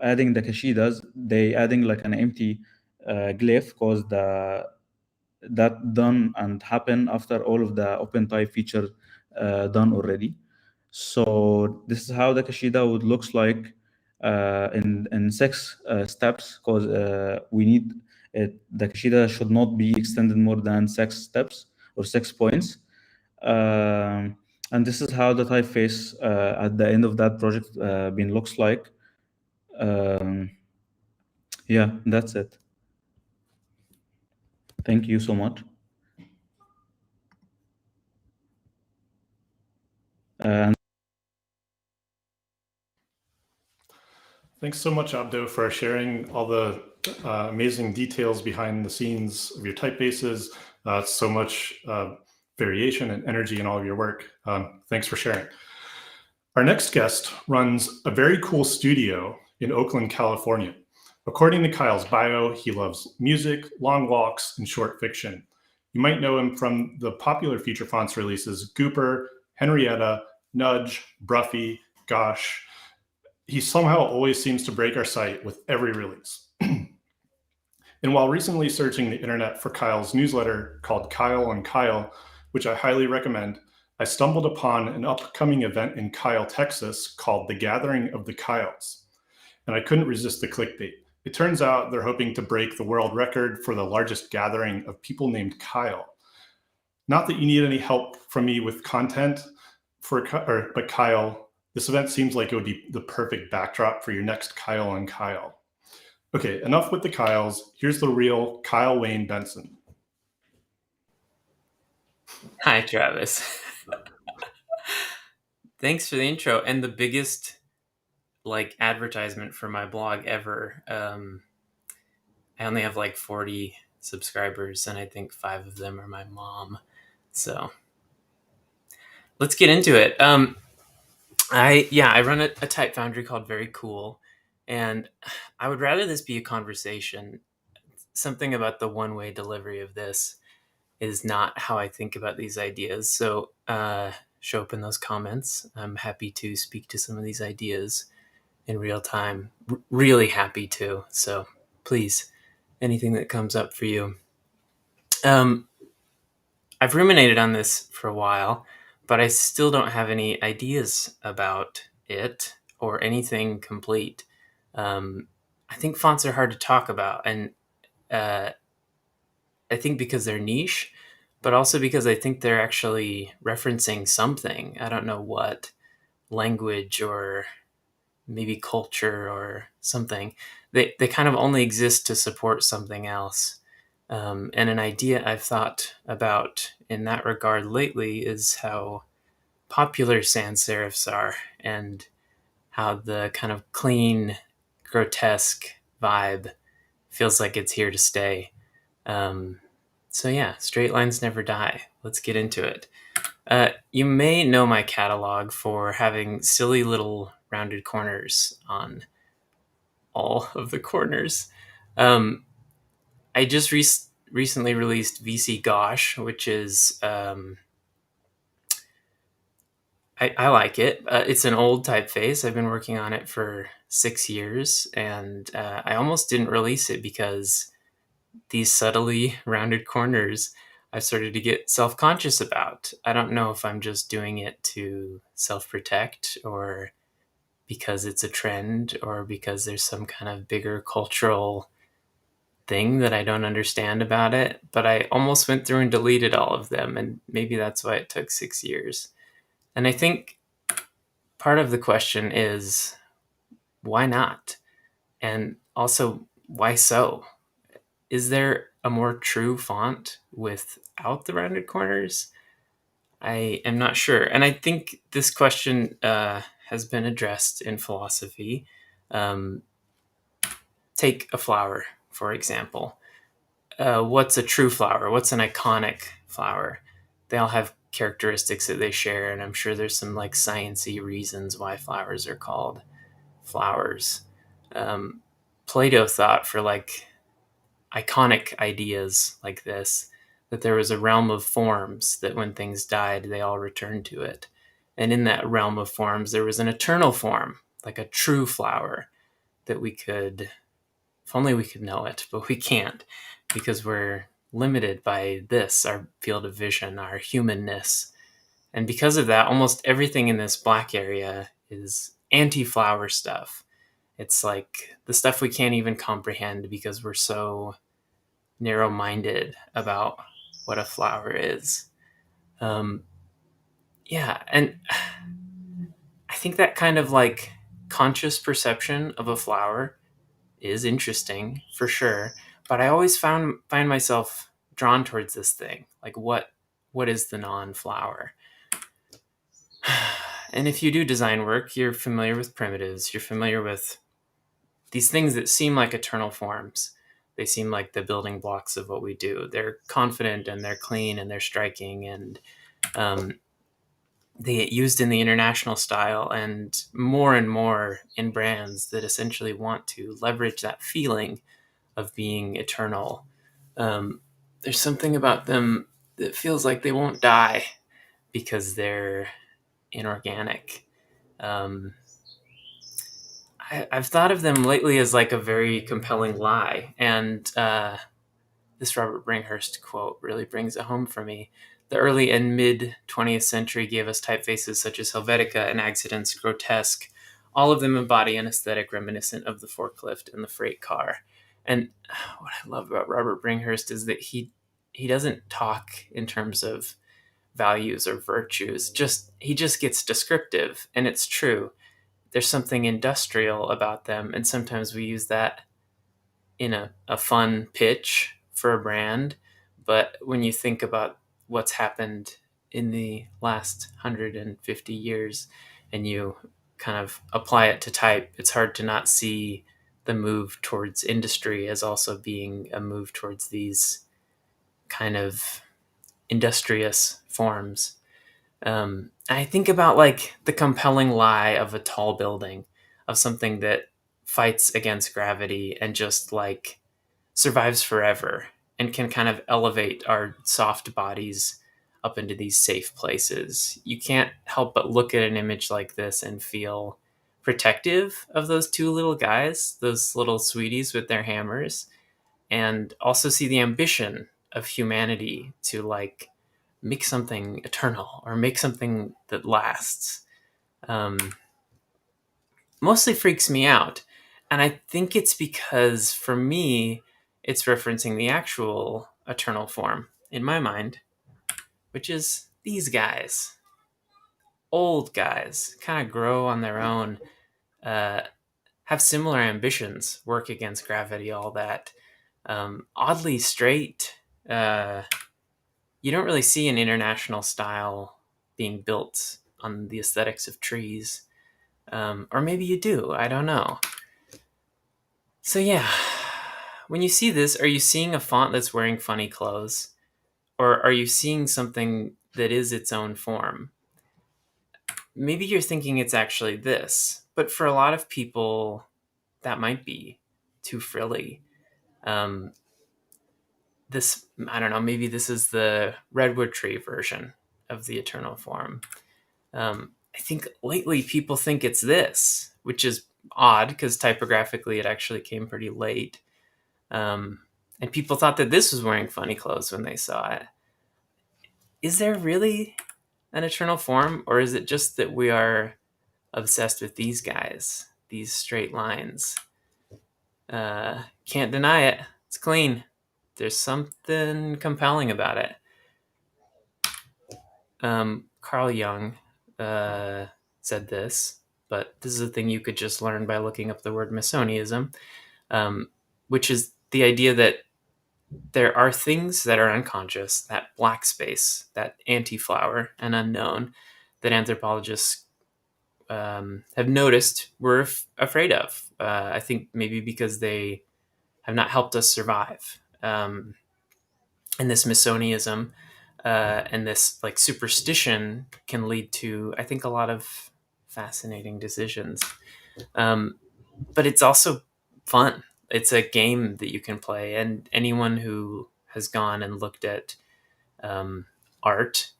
adding the Kashidas, they adding like an empty glyph, because that done and happen after all of the open type feature done already. So this is how the Kashida would looks like in 6 steps, because we need it. The Kashida should not be extended more than 6 steps or 6 points. And this is how the typeface at the end of that project been looks like. Yeah, that's it. Thank you so much. And Thanks so much, Abdo, for sharing all the amazing details behind the scenes of your typefaces. So much variation and energy in all of your work. Thanks for sharing. Our next guest runs a very cool studio in Oakland, California. According to Kyle's bio, he loves music, long walks, and short fiction. You might know him from the popular feature fonts releases Gooper, Henrietta, Nudge, Bruffy, Gosh. He somehow always seems to break our site with every release. And while recently searching the internet for Kyle's newsletter called Kyle on Kyle, which I highly recommend, I stumbled upon an upcoming event in Kyle, Texas called The Gathering of the Kyles. And I couldn't resist the clickbait. It turns out they're hoping to break the world record for the largest gathering of people named Kyle. Not that you need any help from me with content, but Kyle, this event seems like it would be the perfect backdrop for your next Kyle on Kyle. Okay, enough with the Kyles. Here's the real Kyle Wayne Benson. Hi, Travis. Thanks for the intro and the biggest advertisement for my blog ever. I only have 40 subscribers, and I think 5 of them are my mom. So let's get into it. I run a type foundry called Very Cool, and I would rather this be a conversation. Something about the one-way delivery of this is not how I think about these ideas. So show up in those comments. I'm happy to speak to some of these ideas in real time. Really happy to. So please, anything that comes up for you. I've ruminated on this for a while, but I still don't have any ideas about it or anything complete. I think fonts are hard to talk about, and I think because they're niche, but also because I think they're actually referencing something. I don't know what, language or maybe culture or something. They kind of only exist to support something else. And an idea I've thought about in that regard lately is how popular sans serifs are, and how the kind of clean, grotesque vibe feels like it's here to stay. So yeah, straight lines never die. Let's get into it. You may know my catalog for having silly little rounded corners on all of the corners. I just recently released VC Gauche, which is I like it. It's an old typeface. I've been working on it for 6 years, and I almost didn't release it because these subtly rounded corners I started to get self-conscious about. I don't know if I'm just doing it to self-protect, or because it's a trend, or because there's some kind of bigger cultural thing that I don't understand about it. But I almost went through and deleted all of them, and maybe that's why it took 6 years. And I think part of the question is, why not? And also, why so? Is there a more true font without the rounded corners? I am not sure. And I think this question has been addressed in philosophy. Take a flower, for example. What's a true flower? What's an iconic flower? They all have characteristics that they share, and I'm sure there's some like sciencey reasons why flowers are called flowers. Plato thought for like iconic ideas like this that there was a realm of forms that when things died, they all returned to it. And in that realm of forms, there was an eternal form, like a true flower that we could, if only we could know it, but we can't because we're limited by this, our field of vision, our humanness. And because of that, almost everything in this black area is anti-flower stuff. It's like the stuff we can't even comprehend because we're so narrow-minded about what a flower is. Yeah, and I think that kind of like conscious perception of a flower is interesting for sure. But I always find myself drawn towards this thing, like what is the non-flower? And if you do design work, you're familiar with primitives. You're familiar with these things that seem like eternal forms. They seem like the building blocks of what we do. They're confident and they're clean and they're striking, and they get used in the international style and more in brands that essentially want to leverage that feeling of being eternal. There's something about them that feels like they won't die because they're inorganic. I've thought of them lately as like a very compelling lie. And this Robert Bringhurst quote really brings it home for me. The early and mid 20th century gave us typefaces such as Helvetica and Accidents, Grotesque. All of them embody an aesthetic reminiscent of the forklift and the freight car. And what I love about Robert Bringhurst is that he doesn't talk in terms of values or virtues. He just gets descriptive, and it's true. There's something industrial about them, and sometimes we use that in a fun pitch for a brand. But when you think about what's happened in the last 150 years and you kind of apply it to type, it's hard to not see the move towards industry as also being a move towards these kind of industrious forms. I think about like the compelling lie of a tall building, of something that fights against gravity and just like survives forever and can kind of elevate our soft bodies up into these safe places. You can't help but look at an image like this and feel protective of those two little guys, those little sweeties with their hammers, and also see the ambition of humanity to like make something eternal or make something that lasts. Mostly freaks me out. And I think it's because for me, it's referencing the actual eternal form in my mind, which is these guys. Old guys, kind of grow on their own, have similar ambitions, work against gravity, all that. Oddly straight. You don't really see an international style being built on the aesthetics of trees. Or maybe you do, I don't know. So yeah, when you see this, are you seeing a font that's wearing funny clothes? Or are you seeing something that is its own form? Maybe you're thinking it's actually this, but for a lot of people, that might be too frilly. this, I don't know, maybe this is the redwood tree version of the eternal form. I think lately people think it's this, which is odd because typographically it actually came pretty late. And people thought that this was wearing funny clothes when they saw it. Is there really an eternal form, or is it just that we are obsessed with these guys, these straight lines? Can't deny it. It's clean. There's something compelling about it. Carl Jung said this, but this is a thing you could just learn by looking up the word Masonianism, which is the idea that there are things that are unconscious, that black space, that anti-flower and unknown, that anthropologists have noticed we're afraid of. I think maybe because they have not helped us survive. And this Masonianism and this like superstition can lead to, I think, a lot of fascinating decisions. But it's also fun. It's a game that you can play, and anyone who has gone and looked at art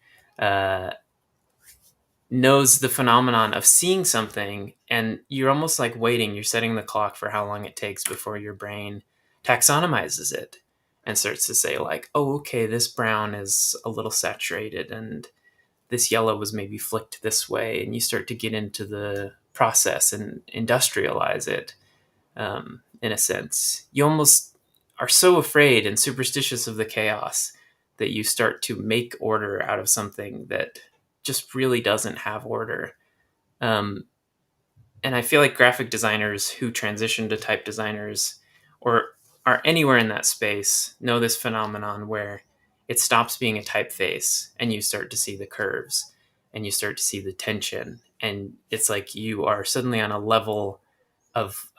knows the phenomenon of seeing something, and you're almost like waiting. You're setting the clock for how long it takes before your brain taxonomizes it and starts to say like, oh, okay, this brown is a little saturated and this yellow was maybe flicked this way. And you start to get into the process and industrialize it. In a sense, you almost are so afraid and superstitious of the chaos that you start to make order out of something that just really doesn't have order. And I feel like graphic designers who transition to type designers or are anywhere in that space know this phenomenon where it stops being a typeface and you start to see the curves and you start to see the tension. And it's like you are suddenly on a level of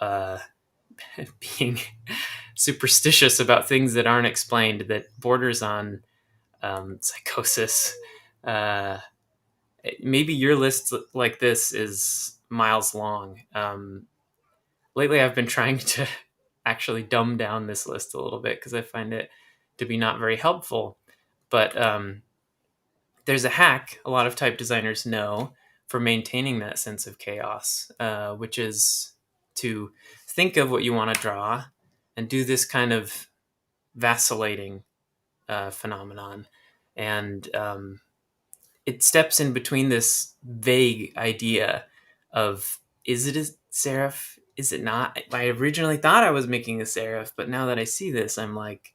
being superstitious about things that aren't explained that borders on psychosis. Maybe your list like this is miles long. Lately, I've been trying to actually dumb down this list a little bit because I find it to be not very helpful. But there's a hack a lot of type designers know for maintaining that sense of chaos, which is to think of what you want to draw and do this kind of vacillating phenomenon. And it steps in between this vague idea of, is it a serif? Is it not? I originally thought I was making a serif, but now that I see this, I'm like,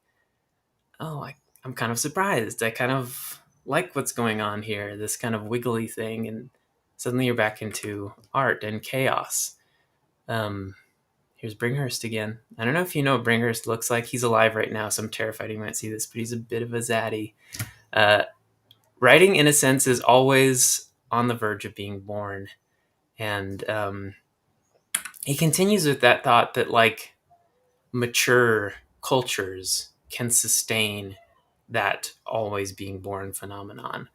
oh, I'm kind of surprised. I kind of like what's going on here, this kind of wiggly thing. And suddenly you're back into art and chaos. Here's Bringhurst again. I don't know if you know what Bringhurst looks like. He's alive right now, so I'm terrified he might see this, but he's a bit of a zaddy. Writing, in a sense, is always on the verge of being born. And he continues with that thought that, like, mature cultures can sustain that always being born phenomenon.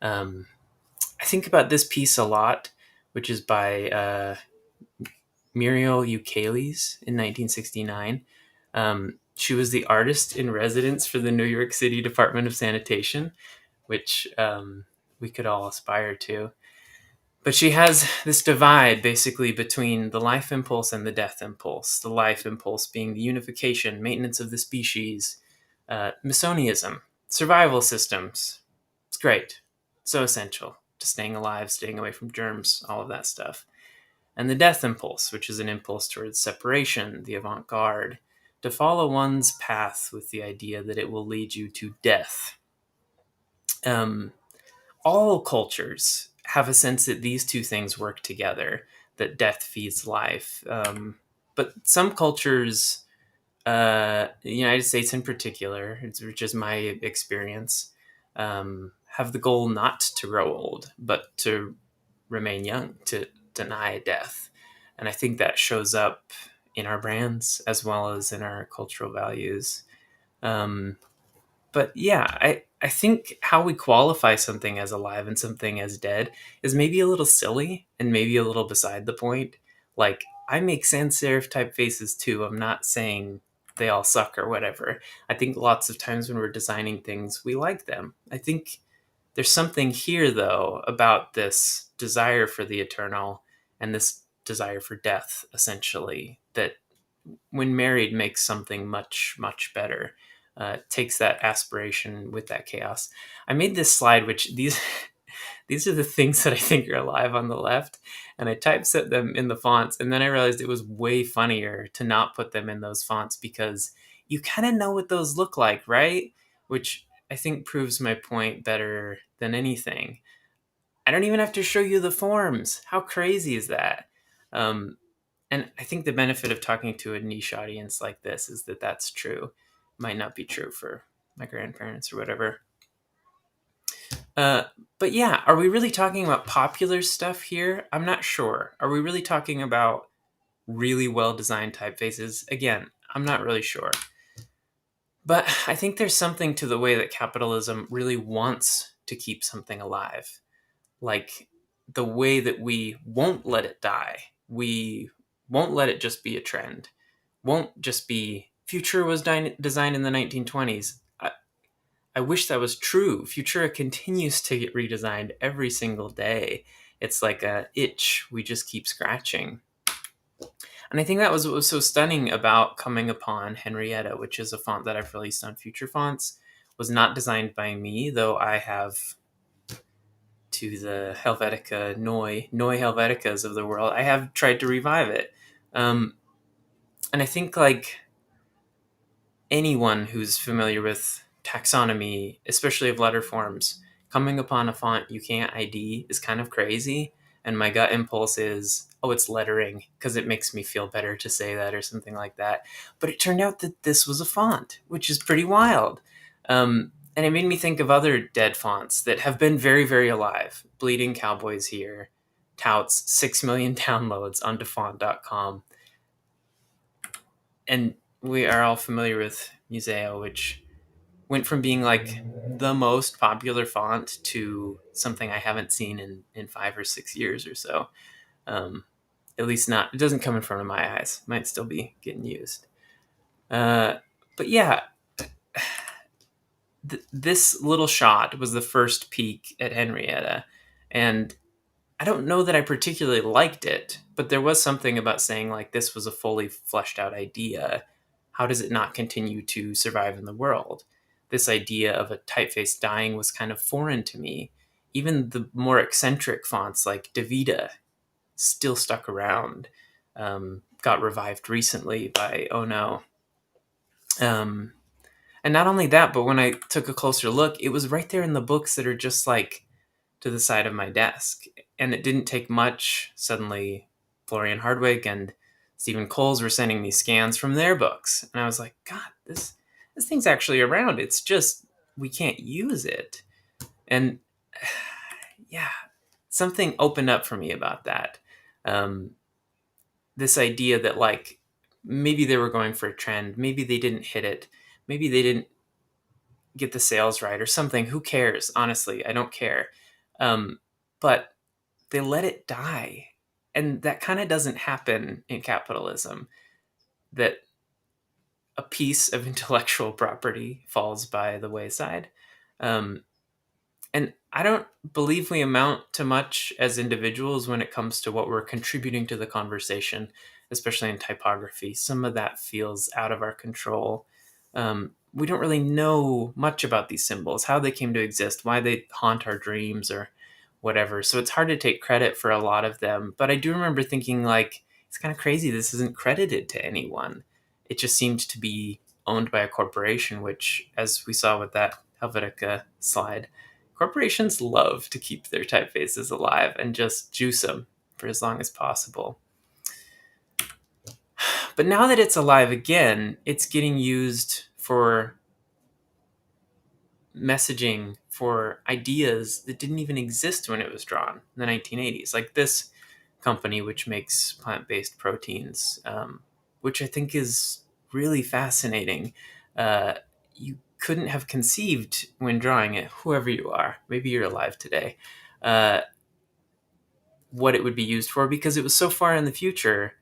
I think about this piece a lot, which is by Muriel Eucales in 1969. She was the artist in residence for the New York City Department of Sanitation, which we could all aspire to. But she has this divide basically between the life impulse and the death impulse. The life impulse being the unification, maintenance of the species, Masonianism, survival systems. It's great. So essential to staying alive, staying away from germs, all of that stuff. And the death impulse, which is an impulse towards separation, the avant-garde, to follow one's path with the idea that it will lead you to death. All cultures have a sense that these two things work together, that death feeds life. But some cultures, the United States in particular, which is my experience, have the goal not to grow old, but to remain young, to deny death. And I think that shows up in our brands as well as in our cultural values. But yeah, I think how we qualify something as alive and something as dead is maybe a little silly and maybe a little beside the point. Like, I make sans serif typefaces too. I'm not saying they all suck or whatever. I think lots of times when we're designing things, we like them. I think there's something here, though, about this desire for the eternal and this desire for death, essentially, that when married makes something much, much better. Takes that aspiration with that chaos. I made this slide, which these are the things that I think are alive on the left, and I typeset them in the fonts, and then I realized it was way funnier to not put them in those fonts because you kind of know what those look like, right? Which I think proves my point better than anything. I don't even have to show you the forms. How crazy is that? And I think the benefit of talking to a niche audience like this is that that's true. Might not be true for my grandparents or whatever. But yeah, are we really talking about popular stuff here? I'm not sure. Are we really talking about really well-designed typefaces? Again, I'm not really sure. But I think there's something to the way that capitalism really wants to keep something alive. Like the way that we won't let it die. We won't let it just be a trend. Won't just be Futura was designed in the 1920s. I wish that was true. Futura continues to get redesigned every single day. It's like a itch we just keep scratching. And I think that was what was so stunning about coming upon Henrietta, which is a font that I've released on Future Fonts, was not designed by me, though I have, to the Helvetica, Noi Helveticas of the world, I have tried to revive it. And I think like anyone who's familiar with taxonomy, especially of letter forms, coming upon a font you can't ID is kind of crazy. And my gut impulse is, oh, it's lettering because it makes me feel better to say that or something like that. But it turned out that this was a font, which is pretty wild. And it made me think of other dead fonts that have been very, very alive. Bleeding Cowboys here touts 6 million downloads onto font.com. And we are all familiar with Museo, which went from being like the most popular font to something I haven't seen in 5 or 6 years or so. At least not, it doesn't come in front of my eyes. It might still be getting used. But yeah, this little shot was the first peek at Henrietta. And I don't know that I particularly liked it, but there was something about saying like this was a fully fleshed out idea. How does it not continue to survive in the world? This idea of a typeface dying was kind of foreign to me. Even the more eccentric fonts like Davida still stuck around. Got revived recently by Oh No. And not only that, but when I took a closer look, it was right there in the books that are just like to the side of my desk. And it didn't take much. Suddenly, Florian Hardwick and Stephen Coles were sending me scans from their books. And I was like, God, this thing's actually around. It's just, we can't use it. And yeah, something opened up for me about that. This idea that like, maybe they were going for a trend. Maybe they didn't hit it. Maybe they didn't get the sales right or something. Who cares? Honestly, I don't care. But they let it die. And that kind of doesn't happen in capitalism, that a piece of intellectual property falls by the wayside. And I don't believe we amount to much as individuals when it comes to what we're contributing to the conversation, especially in typography. Some of that feels out of our control. We don't really know much about these symbols, how they came to exist, why they haunt our dreams or whatever. So it's hard to take credit for a lot of them. But I do remember thinking like, it's kind of crazy. This isn't credited to anyone. It just seemed to be owned by a corporation, which, as we saw with that Helvetica slide, corporations love to keep their typefaces alive and just juice them for as long as possible. But now that it's alive again, it's getting used for messaging, for ideas that didn't even exist when it was drawn in the 1980s. Like this company, which makes plant-based proteins, which I think is really fascinating. You couldn't have conceived when drawing it, whoever you are, maybe you're alive today, what it would be used for, because it was so far in the future.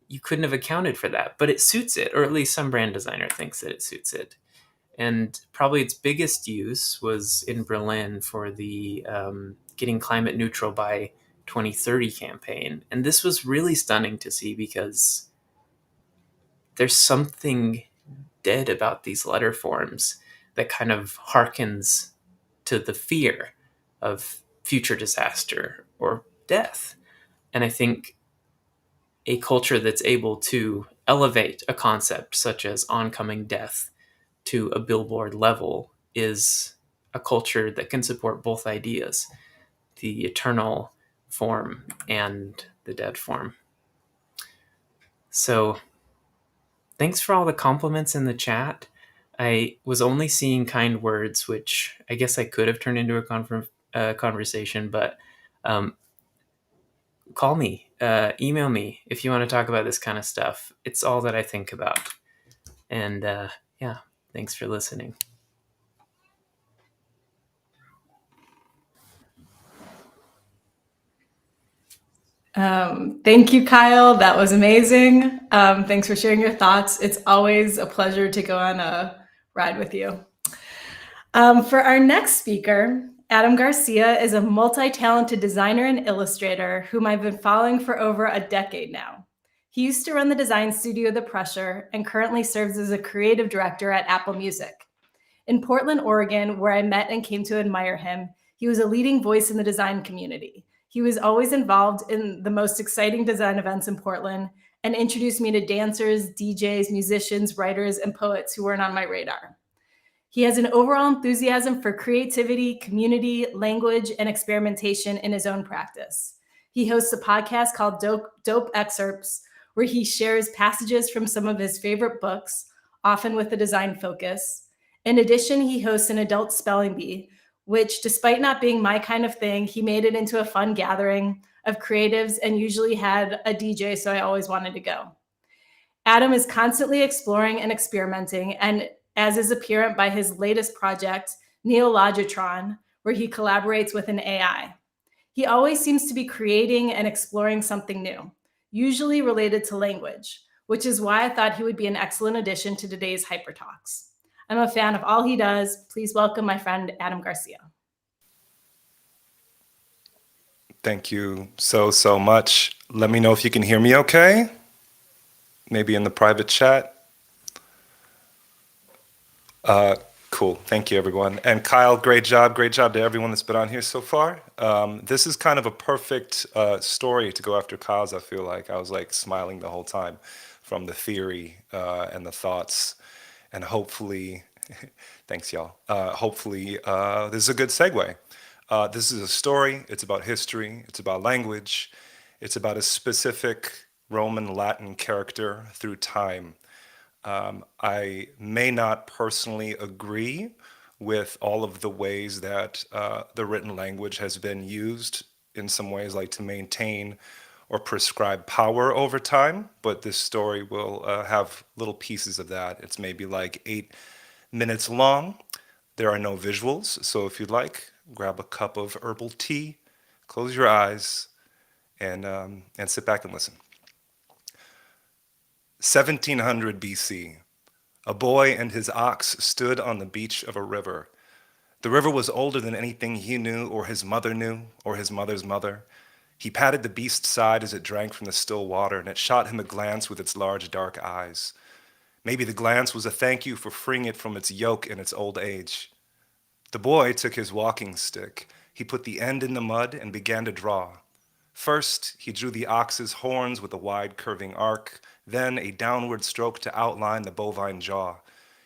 you couldn't have accounted for that, but it suits it, or at least some brand designer thinks that it suits it. And probably its biggest use was in Berlin for the Getting Climate Neutral by 2030 campaign. And this was really stunning to see because there's something dead about these letter forms that kind of harkens to the fear of future disaster or death. And I think a culture that's able to elevate a concept such as oncoming death to a billboard level is a culture that can support both ideas, the eternal form and the dead form. So thanks for all the compliments in the chat. I was only seeing kind words, which I guess I could have turned into a conversation, but call me, email me if you want to talk about this kind of stuff. It's all that I think about. And yeah, thanks for listening. Thank you, Kyle. That was amazing. Thanks for sharing your thoughts. It's always a pleasure to go on a ride with you. For our next speaker, Adam Garcia is a multi-talented designer and illustrator whom I've been following for over a decade now. He used to run the design studio The Pressure and currently serves as a creative director at Apple Music. In Portland, Oregon, where I met and came to admire him, he was a leading voice in the design community. He was always involved in the most exciting design events in Portland and introduced me to dancers, DJs, musicians, writers, and poets who weren't on my radar. He has an overall enthusiasm for creativity, community, language, and experimentation in his own practice. He hosts a podcast called Dope Excerpts, where he shares passages from some of his favorite books, often with a design focus. In addition, he hosts an adult spelling bee, which, despite not being my kind of thing, he made it into a fun gathering of creatives and usually had a DJ, so I always wanted to go. Adam is constantly exploring and experimenting, and as is apparent by his latest project, Neologitron, where he collaborates with an AI. He always seems to be creating and exploring something new, usually related to language, which is why I thought he would be an excellent addition to today's HyperTalks. I'm a fan of all he does. Please welcome my friend, Adam Garcia. Thank you so much. Let me know if you can hear me okay. Maybe in the private chat. Cool. Thank you, everyone. And Kyle, great job. Great job to everyone that's been on here so far. This is kind of a perfect story to go after Kyle's, I feel like. I was like smiling the whole time from the theory and the thoughts. And hopefully, thanks, y'all. Hopefully, this is a good segue. This is a story. It's about history. It's about language. It's about a specific Roman Latin character through time. I may not personally agree with all of the ways that the written language has been used in some ways, like to maintain or prescribe power over time, but this story will have little pieces of that. It's maybe like 8 minutes long. There are no visuals, so if you'd like, grab a cup of herbal tea, close your eyes, and sit back and listen. 1700 BC, a boy and his ox stood on the beach of a river. The river was older than anything he knew, or his mother knew, or his mother's mother. He patted the beast's side as it drank from the still water, and it shot him a glance with its large dark eyes. Maybe the glance was a thank you for freeing it from its yoke in its old age. The boy took his walking stick. He put the end in the mud and began to draw. First, he drew the ox's horns with a wide curving arc, then a downward stroke to outline the bovine jaw.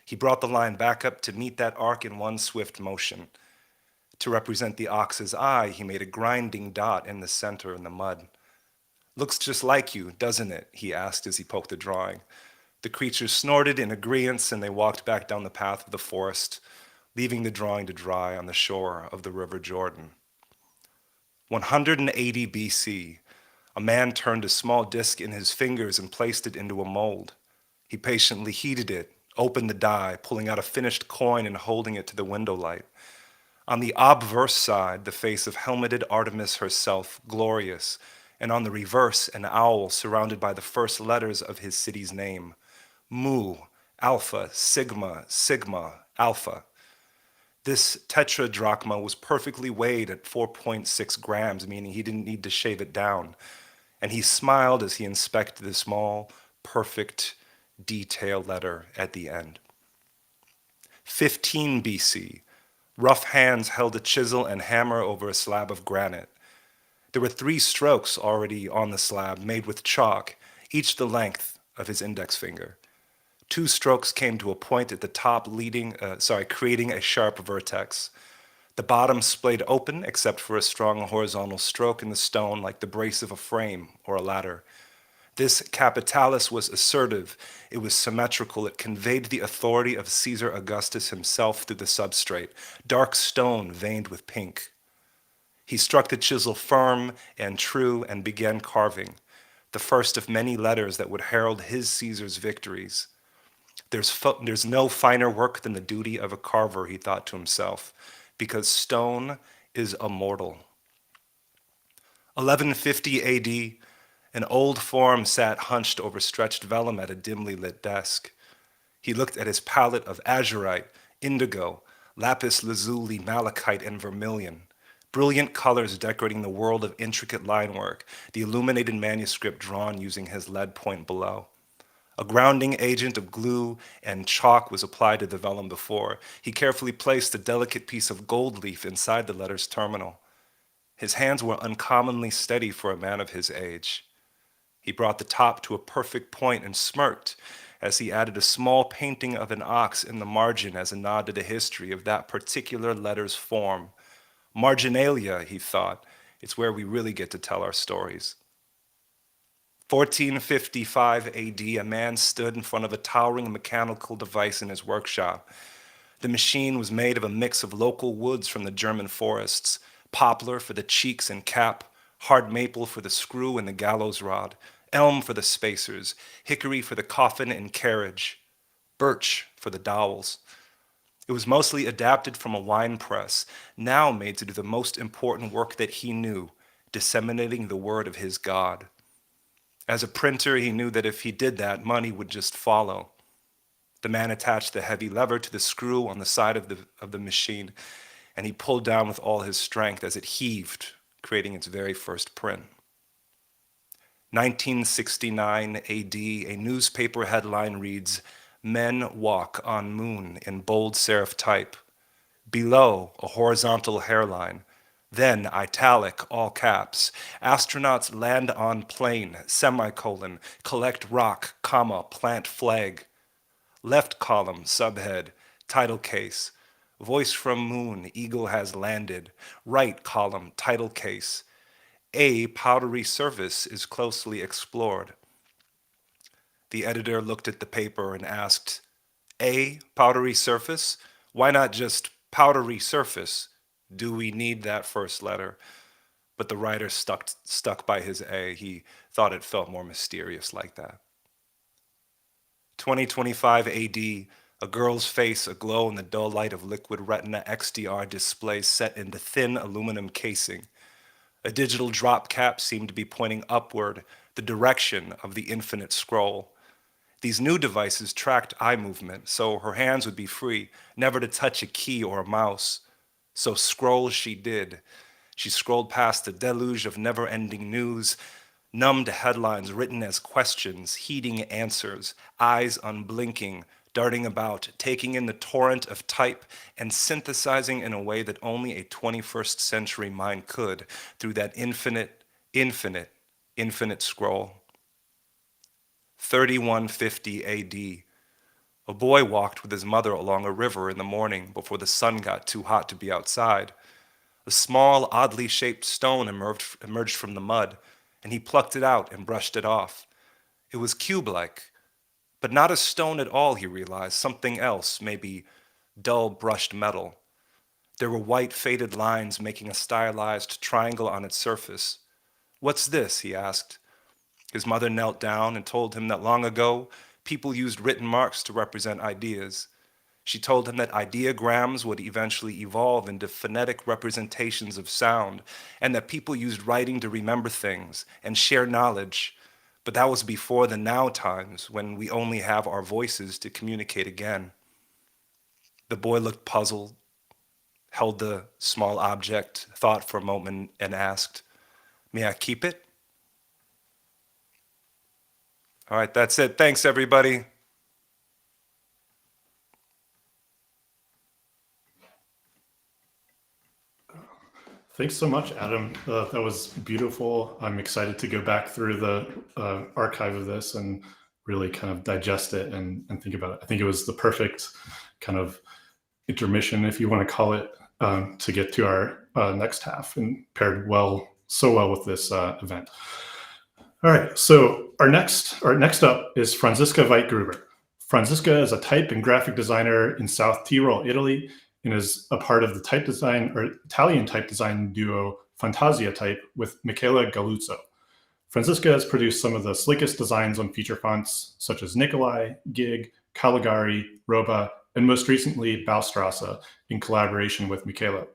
He brought the line back up to meet that arc in one swift motion. To represent the ox's eye, he made a grinding dot in the center in the mud. "Looks just like you, doesn't it?" he asked as he poked the drawing. The creature snorted in agreeance, and they walked back down the path of the forest, leaving the drawing to dry on the shore of the River Jordan. 180 BC, a man turned a small disc in his fingers and placed it into a mold. He patiently heated it, opened the die, pulling out a finished coin and holding it to the window light. On the obverse side, the face of helmeted Artemis herself, glorious, and on the reverse an owl surrounded by the first letters of his city's name: Mu, Alpha, Sigma, Sigma, Alpha. This tetradrachma was perfectly weighed at 4.6 grams, meaning he didn't need to shave it down. And he smiled as he inspected the small, perfect, detailed letter at the end. 15 BC, rough hands held a chisel and hammer over a slab of granite. There were 3 strokes already on the slab, made with chalk, each the length of his index finger. 2 strokes came to a point at the top, creating a sharp vertex. The bottom splayed open, except for a strong horizontal stroke in the stone, like the brace of a frame or a ladder. This capitalis was assertive. It was symmetrical. It conveyed the authority of Caesar Augustus himself through the substrate, dark stone veined with pink. He struck the chisel firm and true and began carving, the first of many letters that would herald his Caesar's victories. There's no finer work than the duty of a carver, he thought to himself, because stone is immortal. 1150 AD, an old form sat hunched over stretched vellum at a dimly lit desk. He looked at his palette of azurite, indigo, lapis lazuli, malachite, and vermilion, brilliant colors decorating the world of intricate line work, the illuminated manuscript drawn using his lead point below. A grounding agent of glue and chalk was applied to the vellum before. He carefully placed a delicate piece of gold leaf inside the letter's terminal. His hands were uncommonly steady for a man of his age. He brought the top to a perfect point and smirked as he added a small painting of an ox in the margin as a nod to the history of that particular letter's form. Marginalia, he thought, it's where we really get to tell our stories. 1455 AD, a man stood in front of a towering mechanical device in his workshop. The machine was made of a mix of local woods from the German forests, poplar for the cheeks and cap, hard maple for the screw and the gallows rod, elm for the spacers, hickory for the coffin and carriage, birch for the dowels. It was mostly adapted from a wine press, now made to do the most important work that he knew, disseminating the word of his God. As a printer, he knew that if he did that, money would just follow. The man attached the heavy lever to the screw on the side of the machine, and he pulled down with all his strength as it heaved, creating its very first print. 1969 AD, a newspaper headline reads, "Men walk on moon," in bold serif type. Below, a horizontal hairline. Then, italic, all caps, "Astronauts land on plane, semicolon, collect rock, comma, plant flag." Left column, subhead, title case, "Voice from moon, eagle has landed." Right column, title case, "A powdery surface is closely explored." The editor looked at the paper and asked, "A powdery surface? Why not just powdery surface? Do we need that first letter?" But the writer stuck by his A. He thought it felt more mysterious like that. 2025 AD, a girl's face aglow in the dull light of liquid retina XDR displays set into thin aluminum casing. A digital drop cap seemed to be pointing upward, the direction of the infinite scroll. These new devices tracked eye movement, so her hands would be free, never to touch a key or a mouse. So scroll she did. She scrolled past a deluge of never-ending news, numb to headlines written as questions, heeding answers, eyes unblinking, darting about, taking in the torrent of type and synthesizing in a way that only a 21st century mind could through that infinite scroll. 3150 AD. A boy walked with his mother along a river in the morning before the sun got too hot to be outside. A small, oddly shaped stone emerged from the mud, and he plucked it out and brushed it off. It was cube-like, but not a stone at all, he realized, something else, maybe dull brushed metal. There were white faded lines making a stylized triangle on its surface. "What's this?" he asked. His mother knelt down and told him that long ago, people used written marks to represent ideas. She told him that ideograms would eventually evolve into phonetic representations of sound, and that people used writing to remember things and share knowledge. But that was before the now times, when we only have our voices to communicate again. The boy looked puzzled, held the small object, thought for a moment, and asked, "May I keep it?" All right, that's it. Thanks, everybody. Thanks so much, Adam. That was beautiful. I'm excited to go back through the archive of this and really kind of digest it and think about it. I think it was the perfect kind of intermission, if you want to call it, to get to our next half, and paired so well with this event. All right, so our next up is Franziska Weitgruber. Franziska is a type and graphic designer in South Tyrol, Italy, and is a part of the type design or Italian type design duo Fantasia Type with Michele Galluzzo. Franziska has produced some of the slickest designs on feature fonts such as Nikolai, Gig, Caligari, Roba, and most recently Baustraße in collaboration with Michele.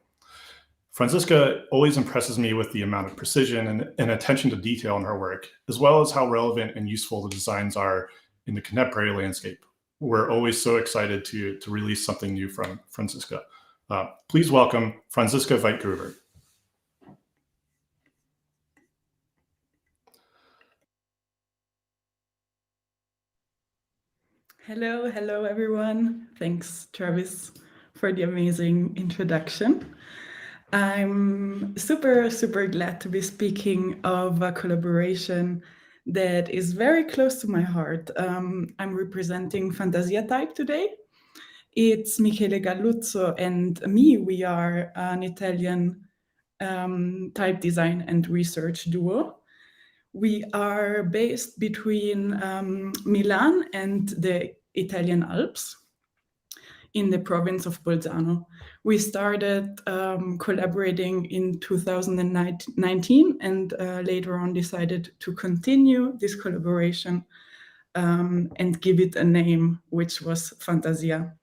Franziska always impresses me with the amount of precision and attention to detail in her work, as well as how relevant and useful the designs are in the contemporary landscape. We're always so excited to release something new from Franziska. Please welcome Franziska Weitgruber. Hello everyone. Thanks, Travis, for the amazing introduction. I'm super glad to be speaking of a collaboration that is very close to my heart. I'm representing Fantasia Type today. It's Michele Galluzzo and me. We are an Italian type design and research duo. We are based between Milan and the Italian Alps in the province of Bolzano. We started collaborating in 2019 and later on decided to continue this collaboration and give it a name, which was Fantasia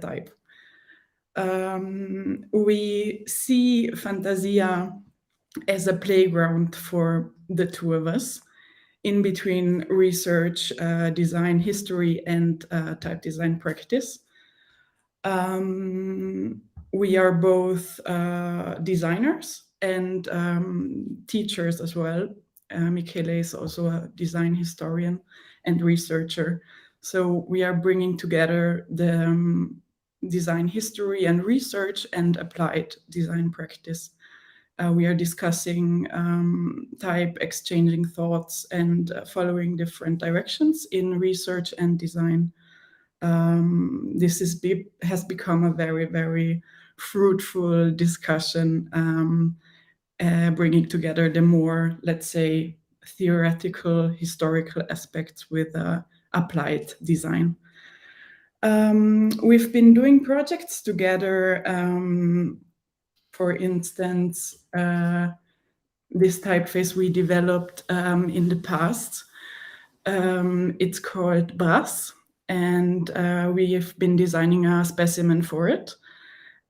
Type. We see Fantasia as a playground for the two of us in between research, design history, and type design practice. We are both designers and teachers as well. Michele is also a design historian and researcher. So we are bringing together the design history and research and applied design practice. We are discussing type, exchanging thoughts, and following different directions in research and design. This has become a very fruitful discussion, bringing together the more, let's say, theoretical, historical aspects with applied design. We've been doing projects together. For instance, this typeface we developed in the past. It's called Brass, and we have been designing a specimen for it.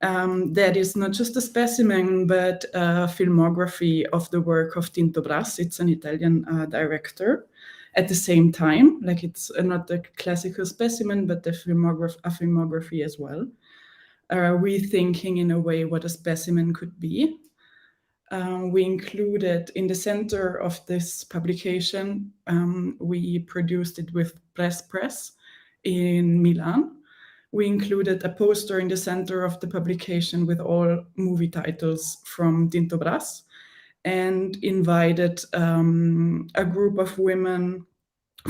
That is not just a specimen, but a filmography of the work of Tinto Brass. It's an Italian director. At the same time, like it's not a classical specimen, but a filmography as well. Rethinking in a way what a specimen could be. We included in the center of this publication, we produced it with Press in Milan. We included a poster in the center of the publication with all movie titles from Tinto Brass and invited a group of women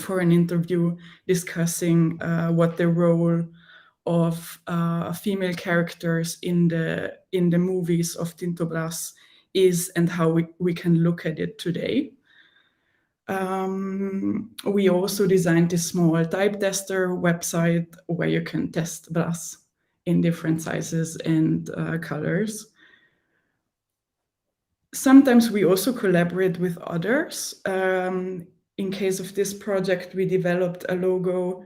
for an interview discussing what the role of female characters in the movies of Tinto Brass is and how we can look at it today. We also designed this small type tester website where you can test brass in different sizes and colors. Sometimes we also collaborate with others. In case of this project, we developed a logo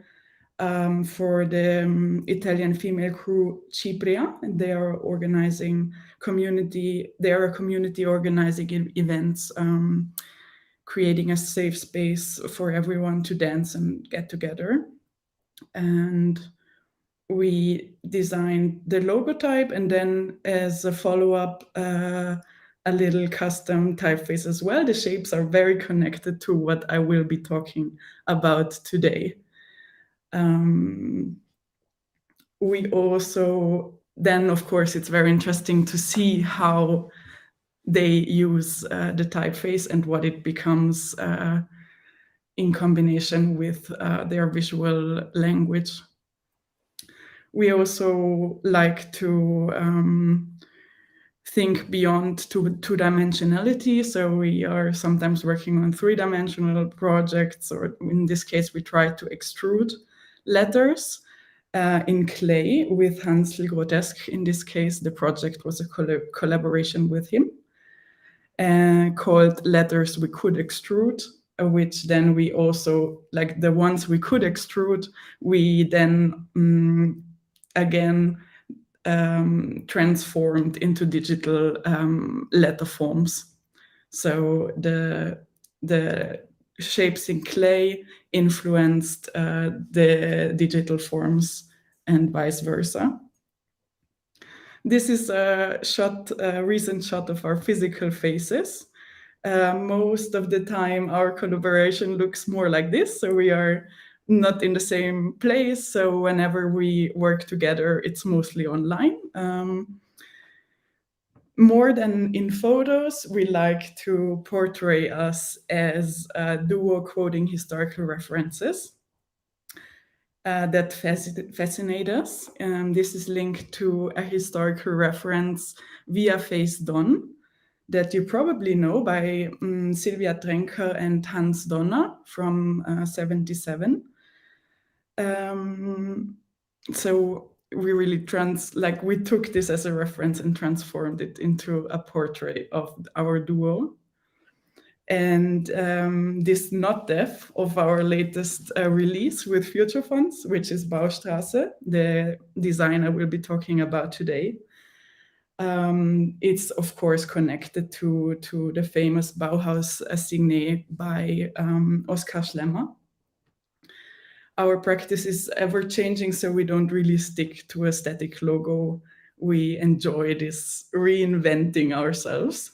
for the Italian female crew Cipria, and they are organizing community. They are a community organizing events, creating a safe space for everyone to dance and get together. And we designed the logotype, and then as a follow-up, a little custom typeface as well. The shapes are very connected to what I will be talking about today. We also, then of course, it's very interesting to see how they use the typeface and what it becomes in combination with their visual language. We also like to think beyond two-dimensionality. So we are sometimes working on three-dimensional projects, or in this case, we try to extrude letters in clay with Hansl Grotesque. In this case, the project was a collaboration with him called Letters We Could Extrude, which then we also, like the ones we could extrude, we then again transformed into digital letter forms. So the shapes in clay influenced the digital forms and vice versa. This is a recent shot of our physical faces. Most of the time our collaboration looks more like this, so we are not in the same place, so whenever we work together it's mostly online. More than in photos, we like to portray us as a duo quoting historical references that fascinate us. This is linked to a historical reference via Face Don that you probably know by Sylvia Trenker and Hans Donner from 77. So we really we took this as a reference and transformed it into a portrait of our duo. And this not deaf of our latest release with Future Fonts, which is Baustraße, the design I will be talking about today. It's of course connected to the famous Bauhaus signet by Oskar Schlemmer. Our practice is ever changing, so we don't really stick to a static logo. We enjoy this reinventing ourselves.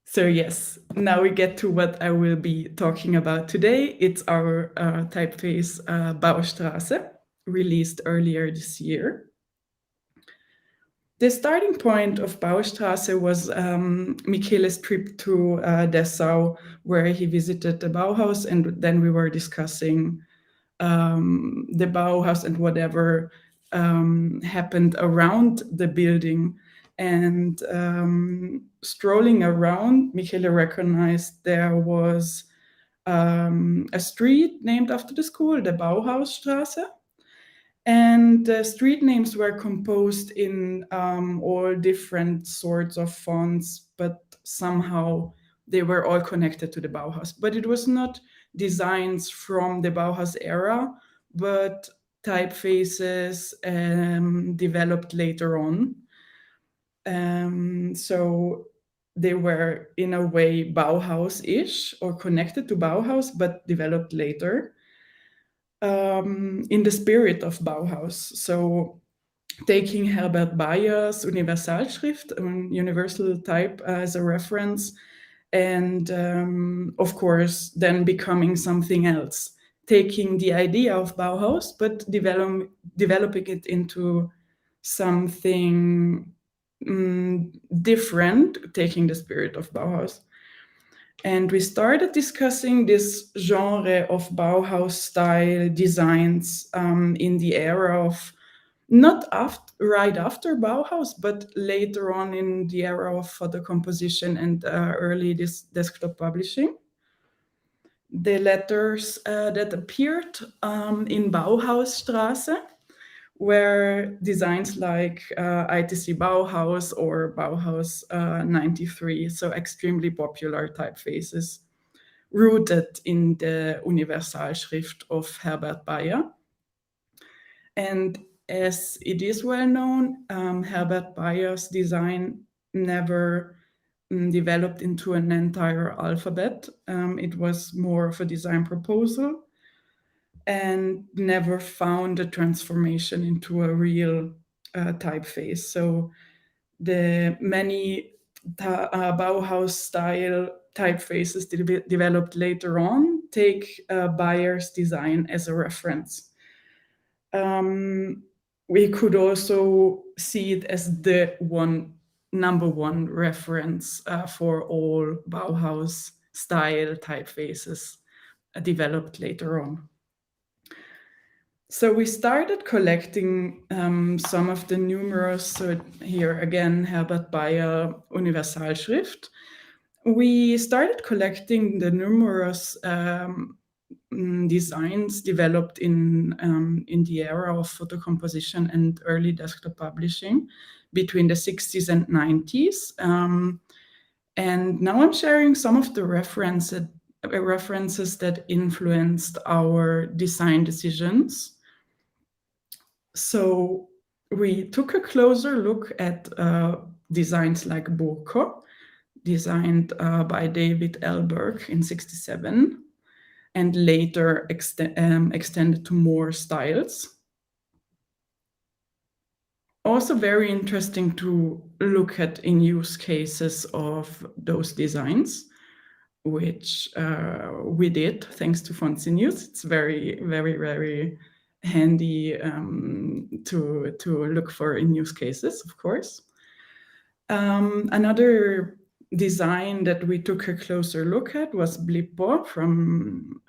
So yes, now we get to what I will be talking about today. It's our typeface Baustraße, released earlier this year. The starting point of Baustraße was Michele's trip to Dessau, where he visited the Bauhaus, and then we were discussing the Bauhaus and whatever happened around the building. And strolling around, Michele recognized there was a street named after the school, the Bauhausstraße. And the street names were composed in all different sorts of fonts, but somehow they were all connected to the Bauhaus. But it was not designs from the Bauhaus era, but typefaces developed later on. So they were in a way Bauhaus-ish or connected to Bauhaus, but developed later. In the spirit of Bauhaus. So taking Herbert Bayer's Universalschrift, universal type, as a reference, and of course then becoming something else, taking the idea of Bauhaus but developing it into something different, taking the spirit of Bauhaus. And we started discussing this genre of Bauhaus style designs in the era of, not right after Bauhaus, but later on in the era of photo composition and early desktop publishing. The letters that appeared in Bauhausstraße were designs like ITC Bauhaus or Bauhaus 93, so extremely popular typefaces. rooted in the Universalschrift of Herbert Bayer. And as it is well known, Herbert Bayer's design never developed into an entire alphabet. It was more of a design proposal and never found a transformation into a real typeface. So the many Bauhaus style typefaces developed later on take Bayer's design as a reference. We could also see it as the number one reference for all Bauhaus style typefaces developed later on. So we started collecting some of the numerous, so here again, Herbert Bayer Universalschrift. We started collecting the numerous designs developed in the era of photo composition and early desktop publishing between the 60s and 90s. And now I'm sharing some of the references that influenced our design decisions. So we took a closer look at designs like Burko, designed by David Elberg in 1967, and later extended to more styles. Also very interesting to look at in use cases of those designs, which we did thanks to Fonts in Use. It's very, very, very handy to look for in use cases, of course. Another design that we took a closer look at was Blippo from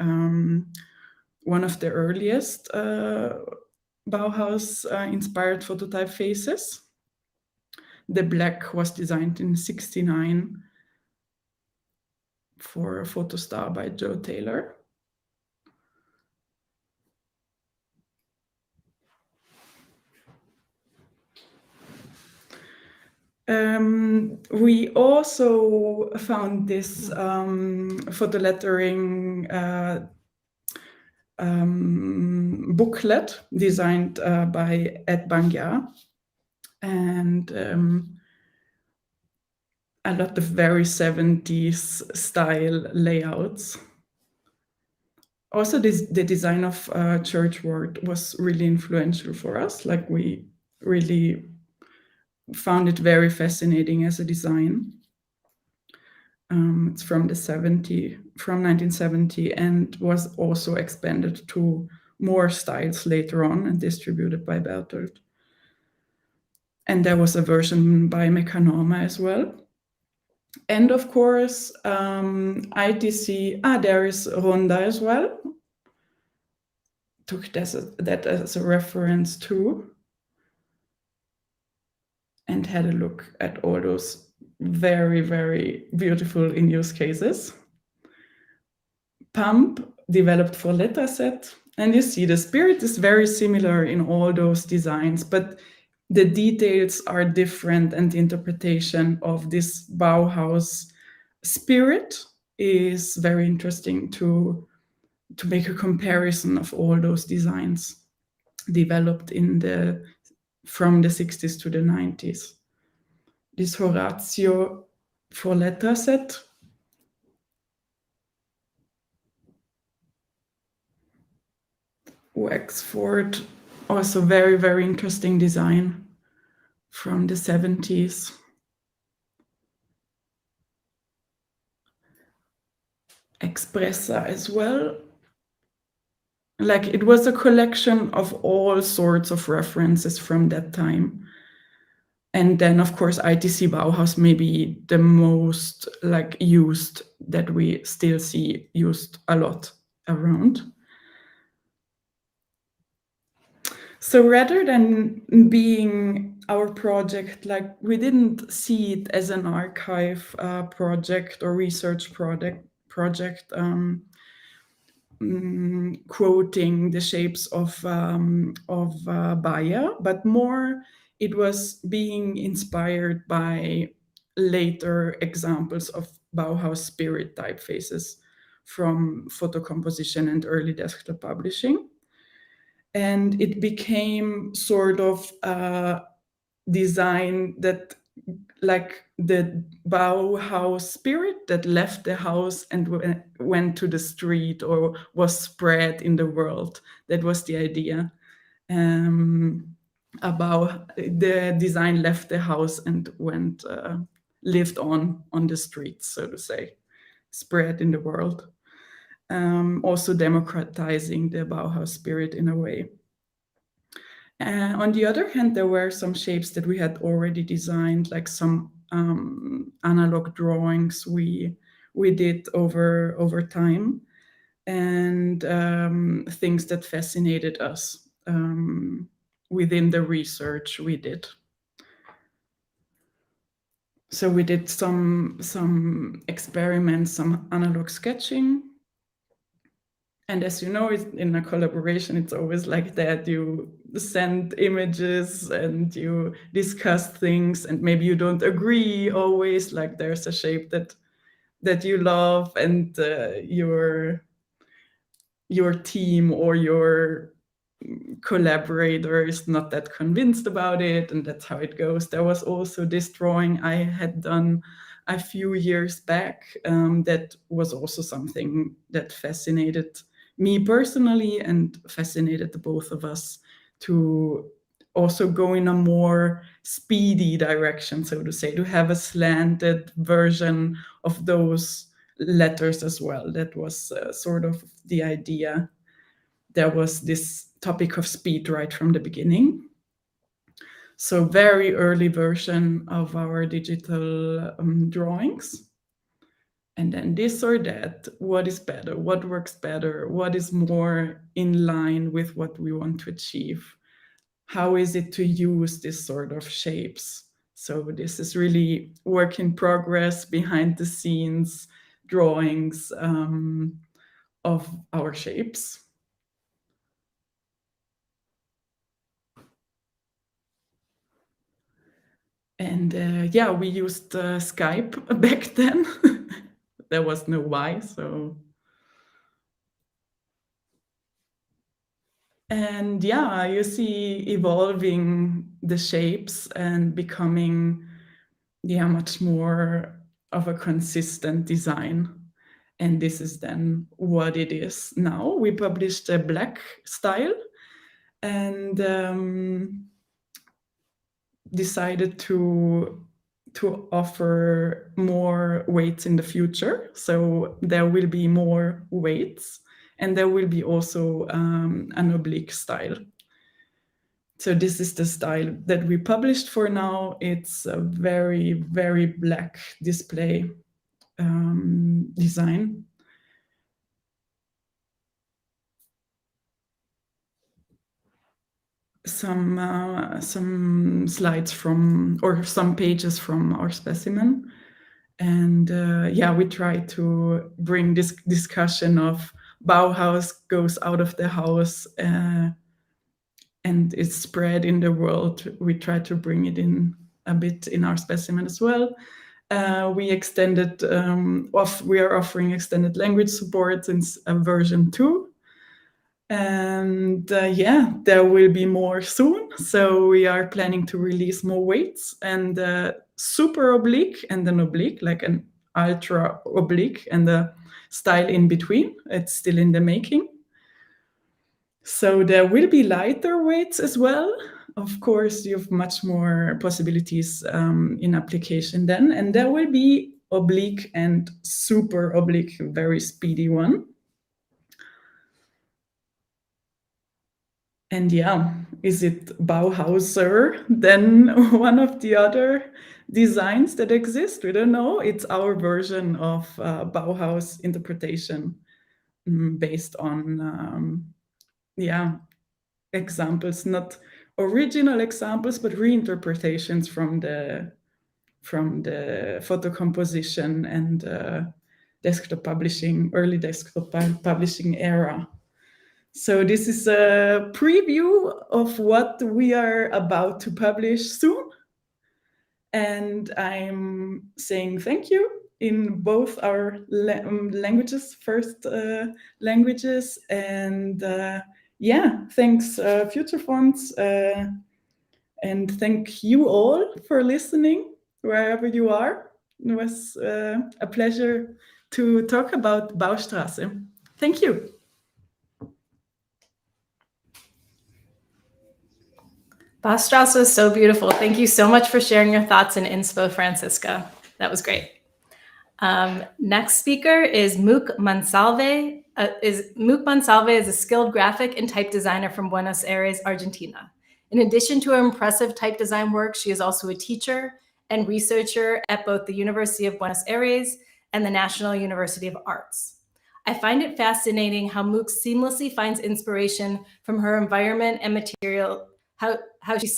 one of the earliest Bauhaus inspired photo typefaces. The black was designed in 1969 for a photo star by Joe Taylor. We also found this photo lettering booklet designed by Ed Bangia, and a lot of very 70s style layouts. Also, the design of Churchward was really influential for us. Like, we really found it very fascinating as a design. It's from 1970, and was also expanded to more styles later on and distributed by Bertolt. And there was a version by Mekanoma as well. And of course, ITC, there is Ronda as well. Took that as a reference too. And had a look at all those very, very beautiful in-use cases. Pump, developed for Letraset. And you see the spirit is very similar in all those designs, but the details are different, and the interpretation of this Bauhaus spirit is very interesting to make a comparison of all those designs developed from the 60s to the 90s. This Horatio for Letraset. Wexford, also very, very interesting design from the 70s. Expressa as well. Like, it was a collection of all sorts of references from that time. And then, of course, ITC Bauhaus may be the most used, that we still see used a lot around. So rather than being our project, we didn't see it as an archive project or research project quoting the shapes of Bayer, but more it was being inspired by later examples of Bauhaus spirit typefaces, from photo composition and early desktop publishing. And it became sort of a design that, like the Bauhaus spirit that left the house and went to the street or was spread in the world. That was the idea. About the design left the house and went lived on the streets, so to say, spread in the world. Also democratizing the Bauhaus spirit in a way. On the other hand, there were some shapes that we had already designed, like some analog drawings we did over time, and things that fascinated us within the research we did. So we did some experiments, some analog sketching. And as you know, in a collaboration, it's always like that. You send images and you discuss things, and maybe you don't agree always. Like there's a shape that you love, and your team or your collaborator is not that convinced about it, and that's how it goes. There was also this drawing I had done a few years back that was also something that fascinated me personally and fascinated the both of us, to also go in a more speedy direction, so to say, to have a slanted version of those letters as well. That was sort of the idea. There was this topic of speed right from the beginning. So very early version of our digital drawings. And then this or that, what is better, what works better, what is more in line with what we want to achieve? How is it to use this sort of shapes? So this is really work in progress, behind the scenes drawings of our shapes. And yeah, we used Skype back then. There was no Y, so. And yeah, you see evolving the shapes and becoming, yeah, much more of a consistent design. And this is then what it is now. We published a black style and decided to offer more weights in the future. So there will be more weights, and there will be also an oblique style. So this is the style that we published for now. It's a very, very black display design. Some slides from, or some pages from our specimen. And yeah, we try to bring this discussion of Bauhaus goes out of the house and it's spread in the world. We try to bring it in a bit in our specimen as well. We extended, we are offering extended language support since version 2. And yeah, there will be more soon. So we are planning to release more weights, and super oblique and an oblique, like an ultra oblique, and the style in between. It's still in the making. So there will be lighter weights as well. Of course, you have much more possibilities in application then. And there will be oblique and super oblique, very speedy one. And yeah, is it Bauhauser than one of the other designs that exist? We don't know. It's our version of Bauhaus interpretation based on, yeah, examples, not original examples, but reinterpretations from the photo composition and desktop publishing, early desktop publishing era. So this is a preview of what we are about to publish soon. And I'm saying thank you in both our languages, first languages. And yeah, thanks Future Fonts, and thank you all for listening wherever you are. It was a pleasure to talk about Baustraße. Thank you. Baustraße was so beautiful. Thank you so much for sharing your thoughts and inspo, Franziska. That was great. Next speaker is Monsalve. Monsalve is a skilled graphic and type designer from Buenos Aires, Argentina. In addition to her impressive type design work, she is also a teacher and researcher at both the University of Buenos Aires and the National University of Arts. I find it fascinating how Mook seamlessly finds inspiration from her environment and material, how she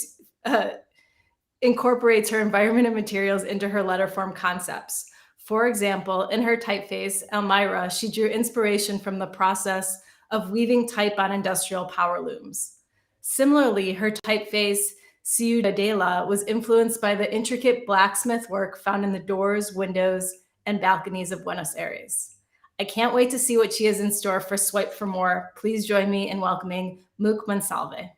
incorporates her environment and materials into her letterform concepts. For example, in her typeface, Elmira, she drew inspiration from the process of weaving type on industrial power looms. Similarly, her typeface, Ciudadela, was influenced by the intricate blacksmith work found in the doors, windows, and balconies of Buenos Aires. I can't wait to see what she has in store for Swipe for More. Please join me in welcoming Mook Monsalve.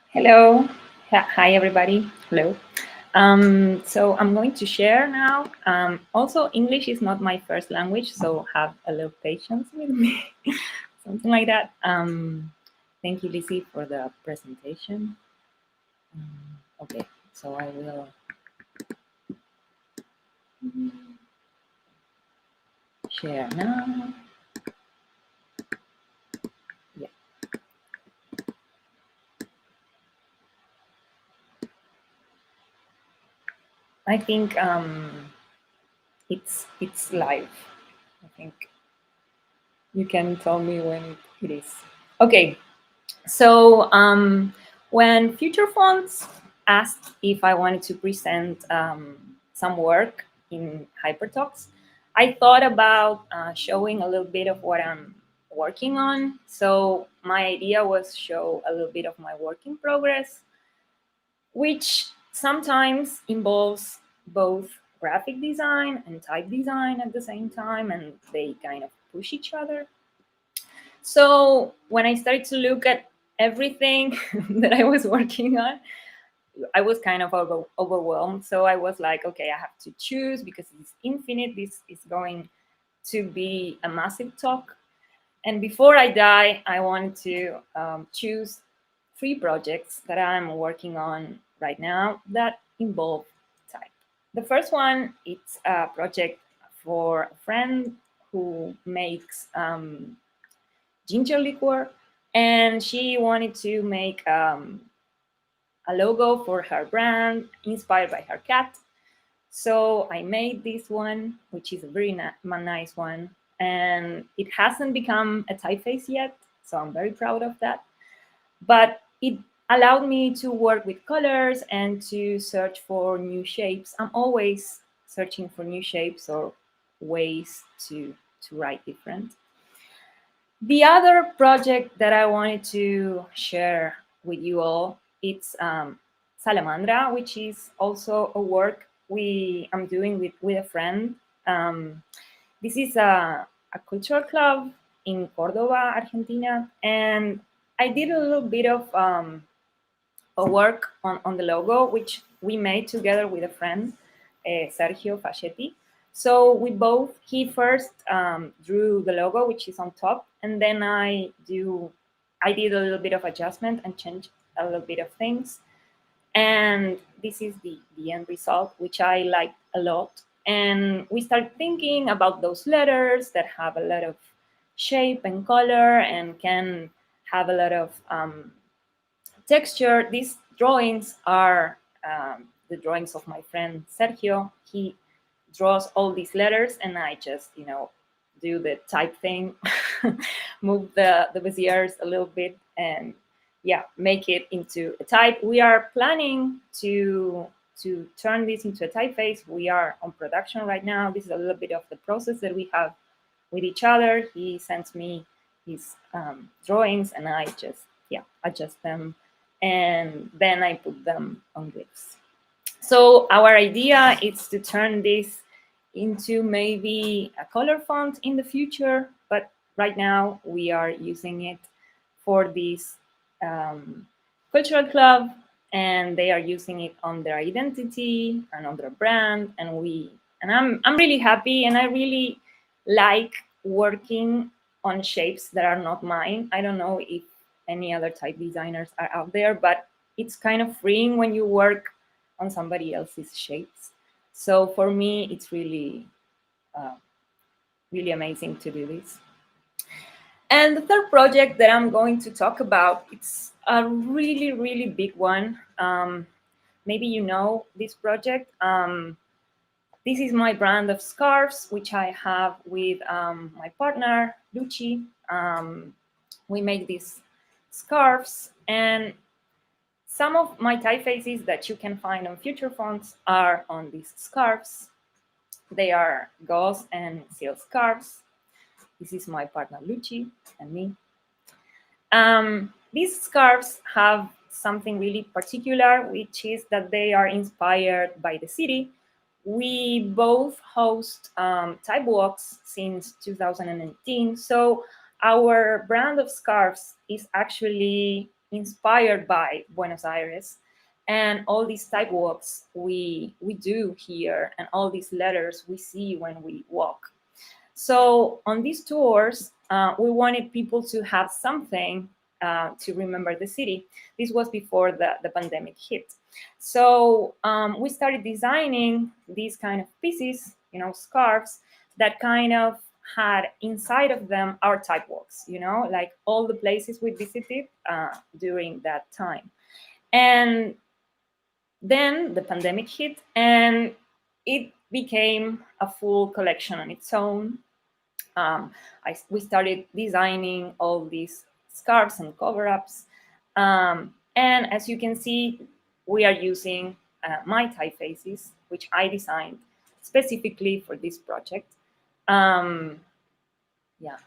Hello. Hi, everybody. Hello. So I'm going to share now. Also, English is not my first language, so have a little patience with me, something like that. Thank you, Lizzie, for the presentation. Okay, so I will share now. Yeah. I think it's live. I think you can tell me when it is. Okay, so when Future Fonts asked if I wanted to present some work in HyperTalks, I thought about showing a little bit of what I'm working on. So my idea was show a little bit of my work in progress, which sometimes involves both graphic design and type design at the same time, and they kind of push each other. So when I started to look at everything that I was working on, I was kind of overwhelmed. So I was like, okay, I have to choose because it's infinite. This is going to be a massive talk. And before I die, I want to choose 3 projects that I'm working on right now that involve type. The first one, it's a project for a friend who makes ginger liqueur, and she wanted to make a logo for her brand inspired by her cat. So I made this one, which is a very nice one, and it hasn't become a typeface yet, so I'm very proud of that. But it allowed me to work with colors and to search for new shapes. I'm always searching for new shapes or ways to write different. The other project that I wanted to share with you all, it's Salamandra, which is also a work I'm doing with a friend. This is a cultural club in Córdoba, Argentina, and I did a little bit of a work on the logo, which we made together with a friend, Sergio Fascetti. So he first drew the logo, which is on top, and then I did a little bit of adjustment and changed a little bit of things. And this is the end result, which I liked a lot. And we started thinking about those letters that have a lot of shape and color and can have a lot of texture. These drawings are the drawings of my friend Sergio. He draws all these letters, and I just, do the type thing, move the Beziers a little bit, and make it into a type. We are planning to turn this into a typeface. We are on production right now. This is a little bit of the process that we have with each other. He sends me his drawings, and I just adjust them, and then I put them on grids. So our idea is to turn this into maybe a color font in the future, but right now we are using it for this cultural club, and they are using it on their identity and on their brand, and I'm really happy, and I really like working on shapes that are not mine. I don't know if any other type designers are out there, but it's kind of freeing when you work on somebody else's shapes. So for me, it's really, really amazing to do this. And the third project that I'm going to talk about, it's a really, really big one. Maybe you know this project. This is my brand of scarves, which I have with my partner, Luci. We make these scarves, and some of my typefaces that you can find on future fonts are on these scarves. They are gauze and silk scarves. This is my partner Luci and me. These scarves have something really particular, which is that they are inspired by the city. We both host type walks since 2018, so our brand of scarves is actually inspired by Buenos Aires, and all these type walks we do here, and all these letters we see when we walk. So on these tours, we wanted people to have something to remember the city. This was before the pandemic hit. So we started designing these kind of pieces, scarves that kind of had inside of them our type walks, like all the places we visited during that time. And then the pandemic hit, and it became a full collection on its own. We started designing all these scarves and cover-ups. And as you can see, we are using my typefaces, which I designed specifically for this project. Yeah,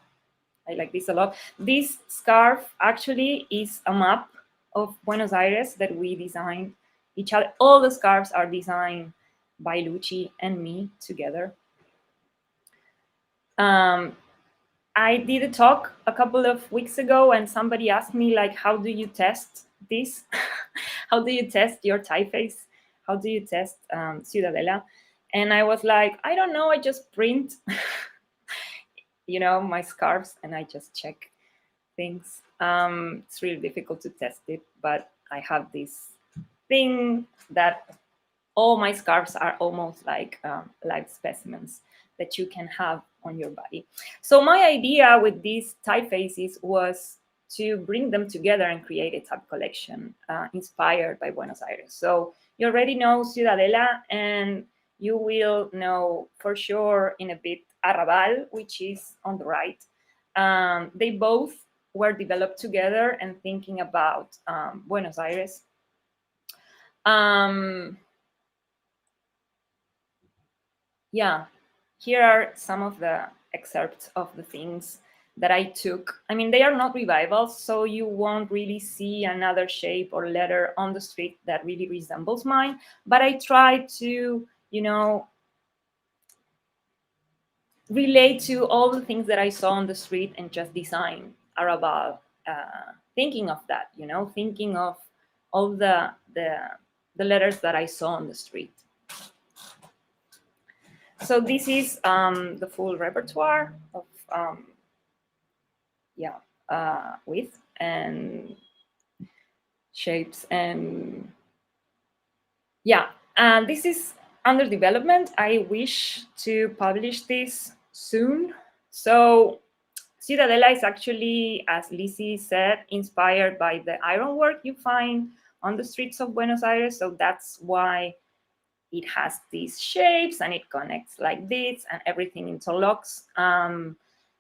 I like this a lot. This scarf actually is a map of Buenos Aires that we designed each other. All the scarves are designed by Luci and me together. I did a talk a couple of weeks ago, and somebody asked me, like, how do you test this? How do you test your typeface? How do you test Ciudadela? And I was like, I don't know, I just print, my scarves, and I just check things. It's really difficult to test it, but I have this thing that all my scarves are almost like live specimens that you can have on your body. So my idea with these typefaces was to bring them together and create a type collection inspired by Buenos Aires. So you already know Ciudadela, and you will know for sure in a bit Arrabal, which is on the right. They both were developed together and thinking about Buenos Aires. Yeah, here are some of the excerpts of the things that I took. I mean, they are not revivals, so you won't really see another shape or letter on the street that really resembles mine. But I tried to, relate to all the things that I saw on the street and just design Arrabal, thinking of that, thinking of all the letters that I saw on the street. So this is the full repertoire of width and shapes, and this is under development. I wish to publish this soon. So Ciudadela is actually, as Lizzie said, inspired by the ironwork you find on the streets of Buenos Aires. So that's why it has these shapes and it connects like this and everything interlocks.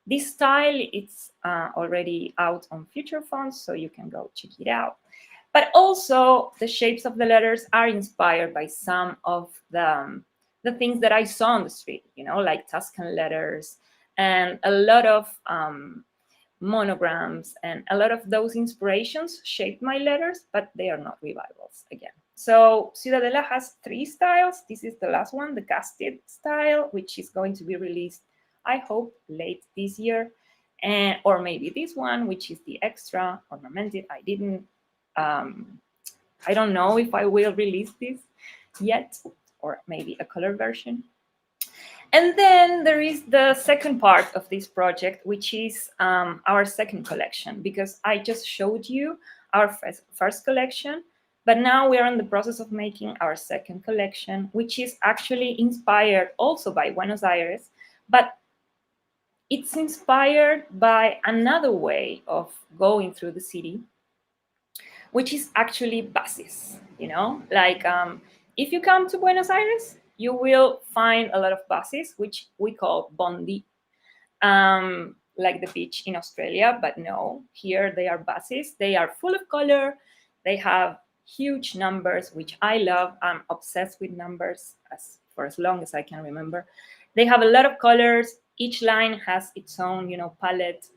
This style, it's already out on future fonts, so you can go check it out. But also the shapes of the letters are inspired by some of the things that I saw on the street, like Tuscan letters and a lot of monograms, and a lot of those inspirations shaped my letters, but they are not revivals again. So Ciudadela has 3 styles. This is the last one, the casted style, which is going to be released, I hope, late this year. And, or maybe this one, which is the extra ornamented. I don't know if I will release this yet, or maybe a color version. And then there is the second part of this project, which is our second collection, because I just showed you our first collection, but now we are in the process of making our second collection, which is actually inspired also by Buenos Aires, but it's inspired by another way of going through the city, which is actually buses, you know? Like if you come to Buenos Aires, you will find a lot of buses, which we call bondi, like the beach in Australia, but no, here they are buses. They are full of color. They have huge numbers, which I love. I'm obsessed with numbers for as long as I can remember. They have a lot of colors. Each line has its own, palette.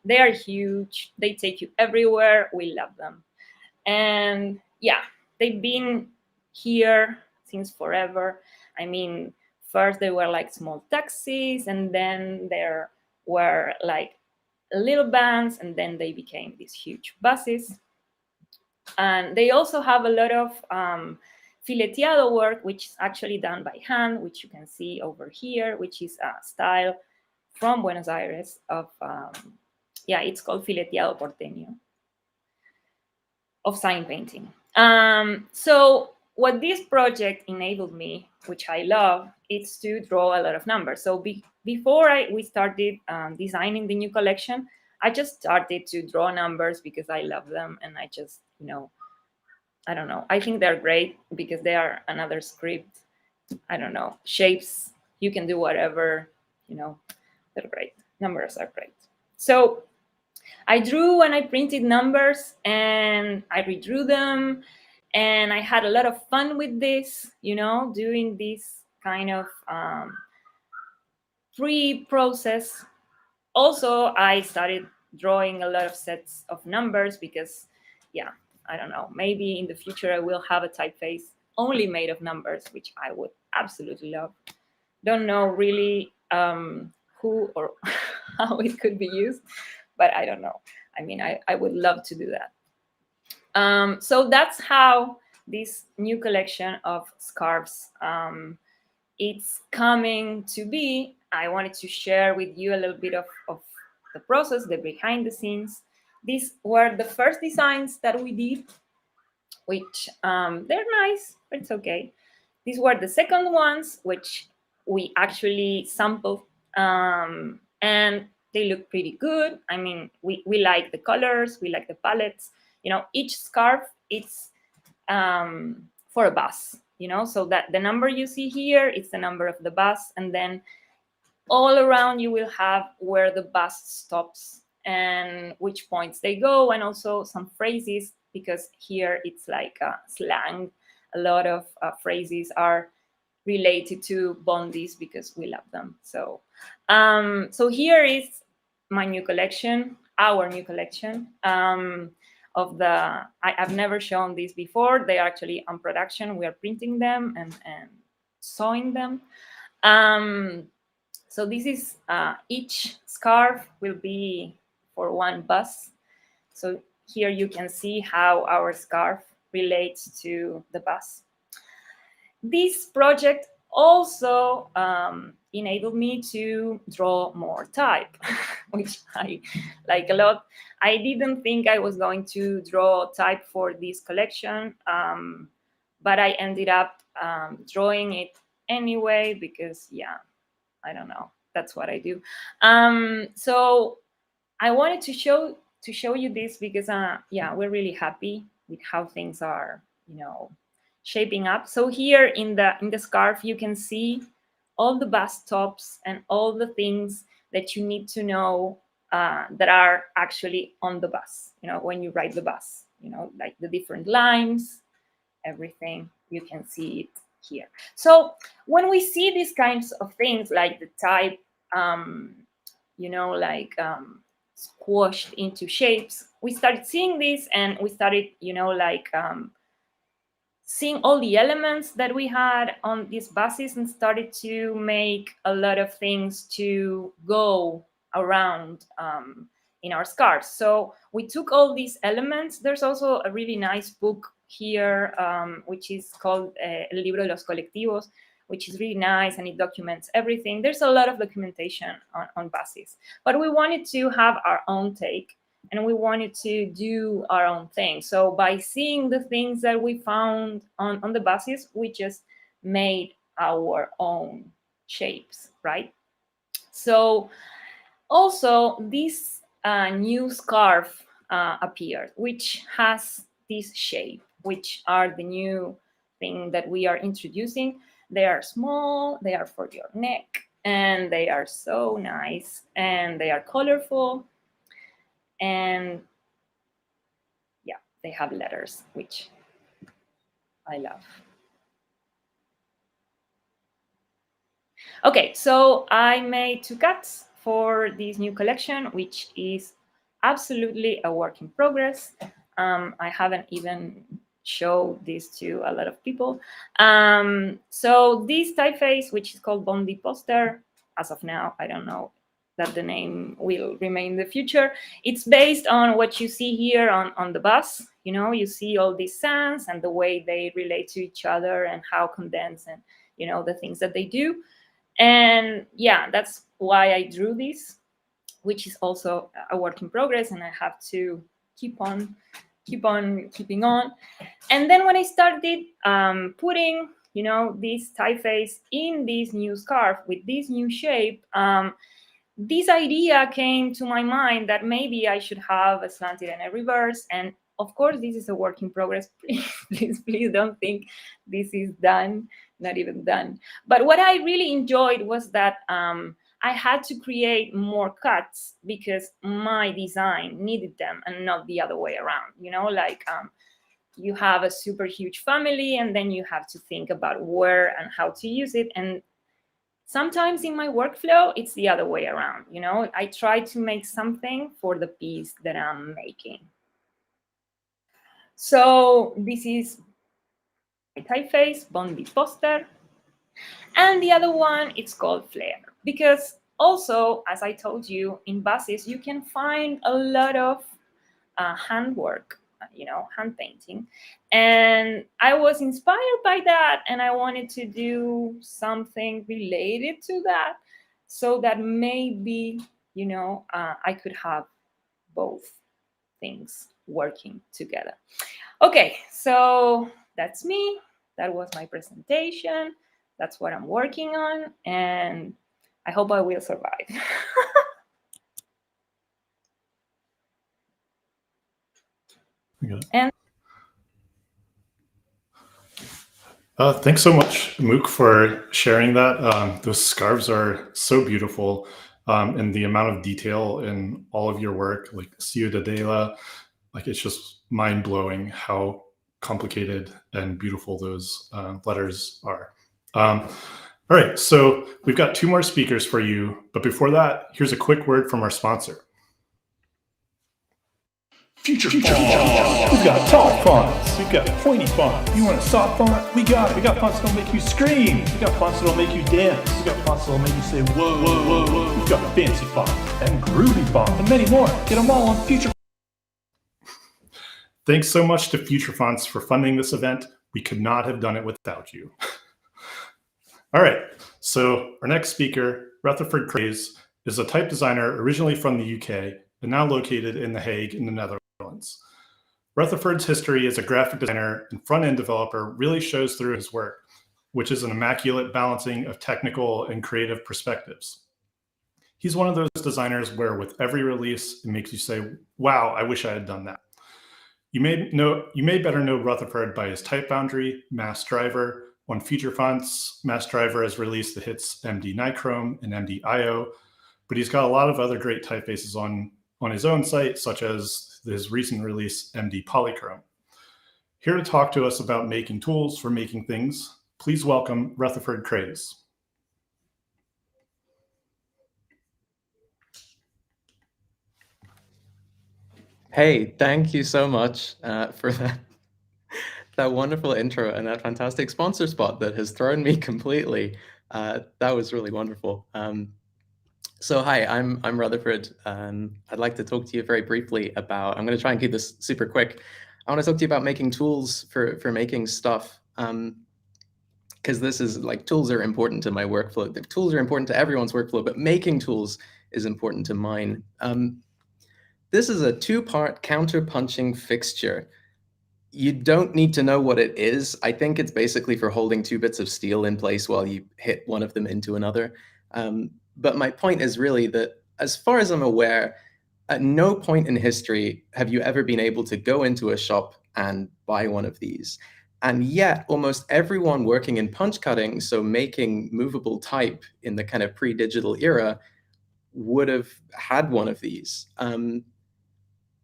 They are huge. They take you everywhere. We love them. And yeah, they've been here since forever. I mean, first they were like small taxis, and then there were like little vans, and then they became these huge buses. And they also have a lot of fileteado work, which is actually done by hand, which you can see over here, which is a style from Buenos Aires of, it's called fileteado porteño, of sign painting. So what this project enabled me, which I love, is to draw a lot of numbers. So before we started designing the new collection, I just started to draw numbers because I love them, and I just, I don't know. I think they're great because they are another script. I don't know. Shapes, you can do whatever, they're great. Numbers are great. So I drew and I printed numbers, and I redrew them, and I had a lot of fun with this, doing this kind of pre-process. Also, I started drawing a lot of sets of numbers because, I don't know, maybe in the future I will have a typeface only made of numbers, which I would absolutely love. Don't know really who or how it could be used, but I don't know. I mean, I would love to do that. So that's how this new collection of scarves it's coming to be. I wanted to share with you a little bit of the process, the behind the scenes. These were the first designs that we did, which they're nice, but it's okay. These were the second ones, which we actually sampled, and they look pretty good. I mean, we like the colors, we like the palettes. Each scarf, it's for a bus, so that the number you see here is the number of the bus, and then all around you will have where the bus stops and which points they go, and also some phrases, because here it's like slang. A lot of phrases are related to bondis because we love them. So here is my new collection, our new collection of the, I've never shown these before. They are actually on production. We are printing them and sewing them. So this is each scarf will be for one bus. So here you can see how our scarf relates to the bus. This project also enabled me to draw more type, which I like a lot. I didn't think I was going to draw type for this collection, but I ended up drawing it anyway because, I don't know, that's what I do. So I wanted to show you this because, we're really happy with how things are, shaping up. So here in the scarf, you can see all the bus stops and all the things that you need to know that are actually on the bus, when you ride the bus, like the different lines, everything, you can see it here. So when we see these kinds of things like the type, squashed into shapes, we started seeing this, and we started, seeing all the elements that we had on these buses, and started to make a lot of things to go around in our scarves. So we took all these elements. There's also a really nice book here, which is called El Libro de los Colectivos, which is really nice, and it documents everything. There's a lot of documentation on buses, but we wanted to have our own take, and we wanted to do our own thing. So by seeing the things that we found on the buses, we just made our own shapes, right? So also this new scarf appeared, which has this shape, which are the new thing that we are introducing. They are small, they are for your neck, and they are so nice, and they are colorful. And yeah, they have letters, which I love. Okay, so I made 2 cuts for this new collection, which is absolutely a work in progress. I haven't even showed this to a lot of people. So this typeface, which is called Bondi Poster, as of now, I don't know that the name will remain in the future. It's based on what you see here on the bus. You know, you see all these sands and the way they relate to each other, and how condensed, and the things that they do. And yeah, that's why I drew this, which is also a work in progress, and I have to keep on keeping on. And then when I started putting this typeface in this new scarf with this new shape, this idea came to my mind that maybe I should have a slanted and a reverse. And of course, this is a work in progress. Please don't think this is done, not even done. But what I really enjoyed was that I had to create more cuts because my design needed them, and not the other way around. You have a super huge family, and then you have to think about where and how to use it. And sometimes in my workflow, it's the other way around. I try to make something for the piece that I'm making. So this is my typeface, Bondi Poster. And the other one, it's called Flare. Because also, as I told you, in buses, you can find a lot of handwork, hand painting. And I was inspired by that, and I wanted to do something related to that, so that maybe, I could have both things working together. Okay, so that's me. That was my presentation. That's what I'm working on, and I hope I will survive. And thanks so much, Mook, for sharing that. Those scarves are so beautiful, and the amount of detail in all of your work, like Ciudadela, it's just mind-blowing how complicated and beautiful those letters are. All right, so we've got 2 more speakers for you, but before that, here's a quick word from our sponsor. Future fonts. We've got tall fonts. We've got pointy fonts. You want a soft font? We got it. We got fonts that'll make you scream. We got fonts that'll make you dance. We got fonts that'll make you say whoa, whoa, whoa, whoa. We've got fancy fonts and groovy fonts and many more. Get them all on Future. Thanks so much to Future Fonts for funding this event. We could not have done it without you. All right, so our next speaker, Rutherford Craze, is a type designer originally from the UK and now located in The Hague in the Netherlands. Rutherford's history as a graphic designer and front-end developer really shows through his work, which is an immaculate balancing of technical and creative perspectives. He's one of those designers where with every release, it makes you say, wow, I wish I had done that. You may better know Rutherford by his type boundary, Mass Driver. On Future Fonts, Mass Driver has released the hits MD Nichrome and MD IO, but he's got a lot of other great typefaces on his own site, such as his recent release, MD Polychrome. Here to talk to us about making tools for making things, please welcome Rutherford Craze. Hey, thank you so much for that wonderful intro and that fantastic sponsor spot that has thrown me completely. That was really wonderful. So hi, I'm Rutherford. I'd like to talk to you very briefly about, I'm going to try and keep this super quick. I want to talk to you about making tools for making stuff. Because this is like, tools are important to my workflow. The tools are important to everyone's workflow, but making tools is important to mine. This is a two-part counter-punching fixture. You don't need to know what it is. I think it's basically for holding two bits of steel in place while you hit one of them into another. But my point is really that, as far as I'm aware, at no point in history have you ever been able to go into a shop and buy one of these. And yet, almost everyone working in punch cutting, so making movable type in the kind of pre-digital era, would have had one of these.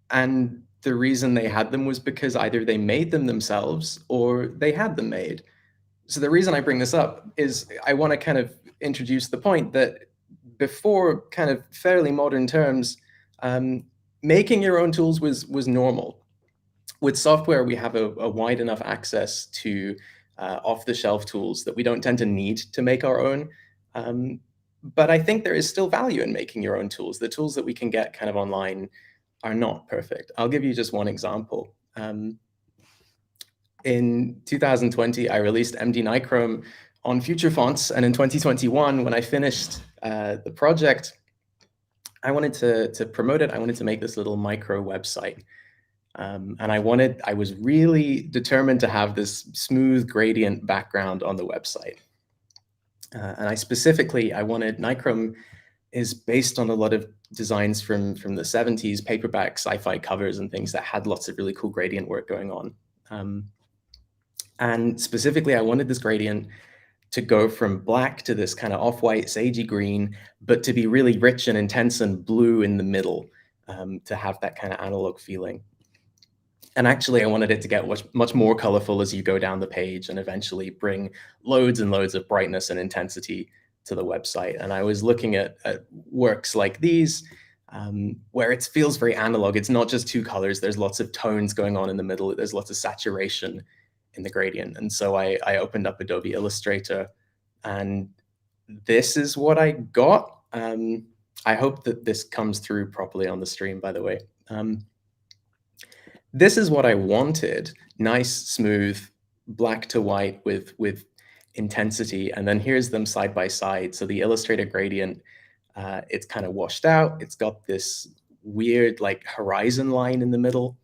And the reason they had them was because either they made them themselves or they had them made. So the reason I bring this up is I want to kind of introduce the point that before kind of fairly modern terms, making your own tools was normal. With software, we have a wide enough access to off-the-shelf tools that we don't tend to need to make our own. But I think there is still value in making your own tools. The tools that we can get kind of online are not perfect. I'll give you just one example. In 2020, I released MD Nichrome on Future Fonts, and in 2021, when I finished the project, I wanted to promote it. I wanted to make this little micro website. And I was really determined to have this smooth gradient background on the website. And I wanted, Nichrome is based on a lot of designs from the 70s, paperback sci-fi covers and things that had lots of really cool gradient work going on. And specifically, I wanted this gradient to go from black to this kind of off-white, sagey green, but to be really rich and intense and blue in the middle, to have that kind of analog feeling. And actually, I wanted it to get much more colorful as you go down the page and eventually bring loads and loads of brightness and intensity to the website. And I was looking at works like these, where it feels very analog. It's not just two colors. There's lots of tones going on in the middle. There's lots of saturation in the gradient. And so I opened up Adobe Illustrator, and this is what I got. I hope that this comes through properly on the stream, by the way. This is what I wanted: nice, smooth, black to white with intensity. And then here's them side by side. So the Illustrator gradient, it's kind of washed out. It's got this weird like horizon line in the middle.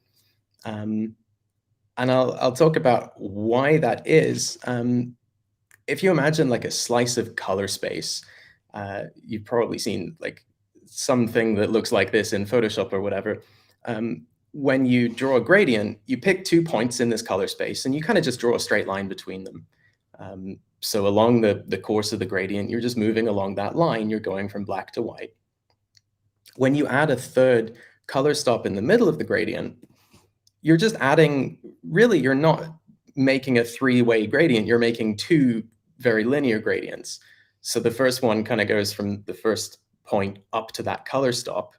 And I'll talk about why that is. If you imagine like a slice of color space, you've probably seen like something that looks like this in Photoshop or whatever. When you draw a gradient, you pick 2 points in this color space and you kind of just draw a straight line between them. So along the course of the gradient, you're just moving along that line. You're going from black to white. When you add a third color stop in the middle of the gradient, you're just adding, really, you're not making a three-way gradient. You're making two very linear gradients. So the first one kind of goes from the first point up to that color stop,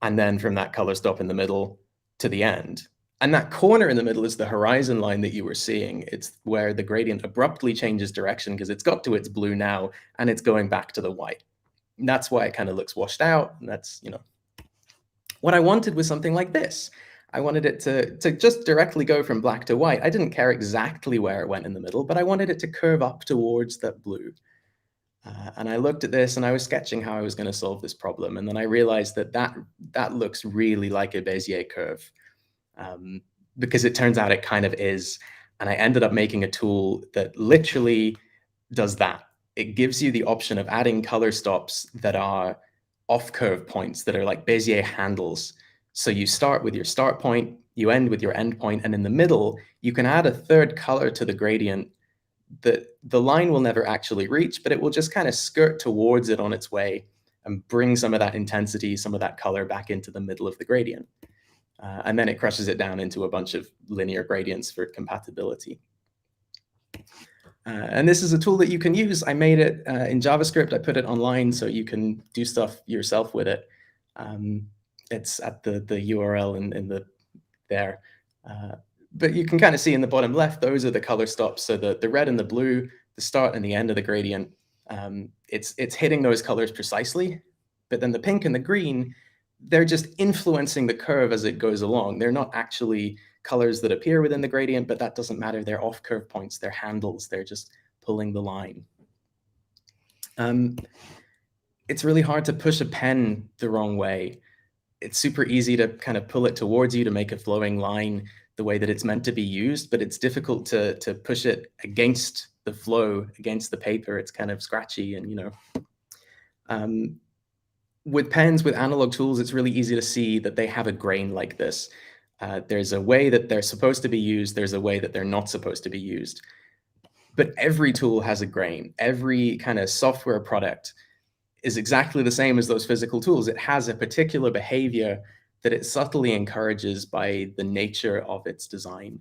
and then from that color stop in the middle to the end. And that corner in the middle is the horizon line that you were seeing. It's where the gradient abruptly changes direction because it's got to its blue now and it's going back to the white. And that's why it kind of looks washed out. And that's, you know, what I wanted was something like this. I wanted it to just directly go from black to white. I didn't care exactly where it went in the middle, but I wanted it to curve up towards that blue. And I looked at this and I was sketching how I was going to solve this problem. And then I realized that looks really like a Bezier curve, because it turns out it kind of is. And I ended up making a tool that literally does that. It gives you the option of adding color stops that are off curve points that are like Bezier handles. So you start with your start point, you end with your end point, and in the middle, you can add a third color to the gradient that the line will never actually reach, but it will just kind of skirt towards it on its way and bring some of that intensity, some of that color back into the middle of the gradient. And then it crushes it down into a bunch of linear gradients for compatibility. And this is a tool that you can use. I made it in JavaScript. I put it online so you can do stuff yourself with it. It's at the URL in the there. But you can kind of see in the bottom left, those are the color stops. So the red and the blue, the start and the end of the gradient, it's hitting those colors precisely. But then the pink and the green, they're just influencing the curve as it goes along. They're not actually colors that appear within the gradient, but that doesn't matter. They're off curve points, they're handles, they're just pulling the line. It's really hard to push a pen the wrong way. It's super easy to kind of pull it towards you to make a flowing line the way that it's meant to be used, but it's difficult to push it against the flow, against the paper. It's kind of scratchy and, you know. With pens, with analog tools, it's really easy to see that they have a grain like this. There's a way that they're supposed to be used. There's a way that they're not supposed to be used. But every tool has a grain. Every kind of software product is exactly the same as those physical tools. It has a particular behavior that it subtly encourages by the nature of its design.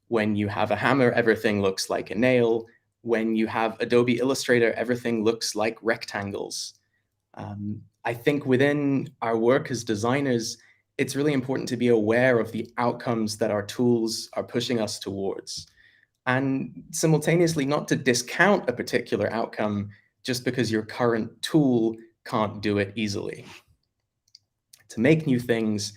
When you have a hammer, everything looks like a nail. When you have Adobe Illustrator, everything looks like rectangles. I think within our work as designers, it's really important to be aware of the outcomes that our tools are pushing us towards. And simultaneously, not to discount a particular outcome just because your current tool can't do it easily. To make new things,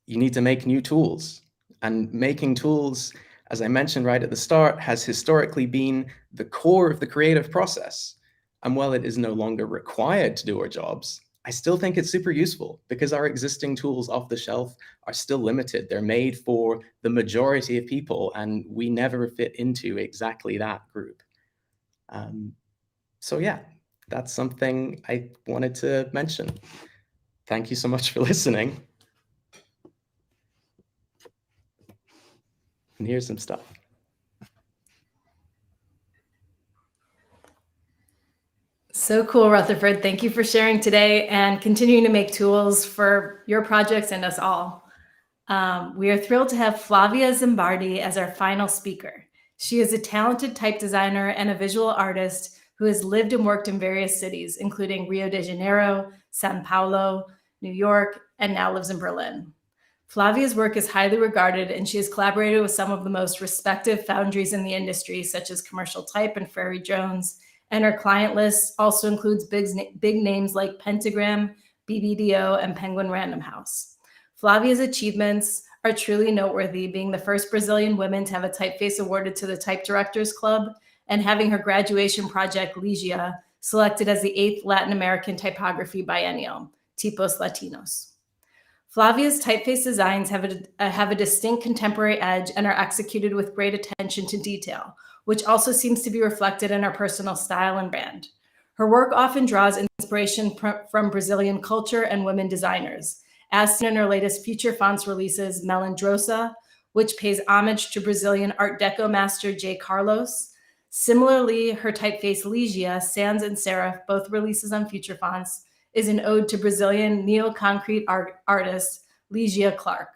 you need to make new tools. And making tools, as I mentioned right at the start, has historically been the core of the creative process. And while it is no longer required to do our jobs, I still think it's super useful because our existing tools off the shelf are still limited. They're made for the majority of people, and we never fit into exactly that group. So yeah, that's something I wanted to mention. Thank you so much for listening. And here's some stuff. So cool, Rutherford. Thank you for sharing today and continuing to make tools for your projects and us all. We are thrilled to have Flavia Zimbardi as our final speaker. She is a talented type designer and a visual artist who has lived and worked in various cities, including Rio de Janeiro, Sao Paulo, New York, and now lives in Berlin. Flavia's work is highly regarded, and she has collaborated with some of the most respected foundries in the industry, such as Commercial Type and Frary Jones, and her client list also includes big names like Pentagram, BBDO, and Penguin Random House. Flavia's achievements are truly noteworthy, being the first Brazilian woman to have a typeface awarded to the Type Directors Club, and having her graduation project, Ligia, selected as the 8th Latin American typography biennial, Tipos Latinos. Flavia's typeface designs have a distinct contemporary edge and are executed with great attention to detail, which also seems to be reflected in her personal style and brand. Her work often draws inspiration from Brazilian culture and women designers, as seen in her latest Future Fonts releases, Melindrosa, which pays homage to Brazilian Art Deco master J. Carlos. Similarly, her typeface Ligia, Sans and Serif, both releases on Future Fonts, is an ode to Brazilian neo-concrete artist Ligia Clark.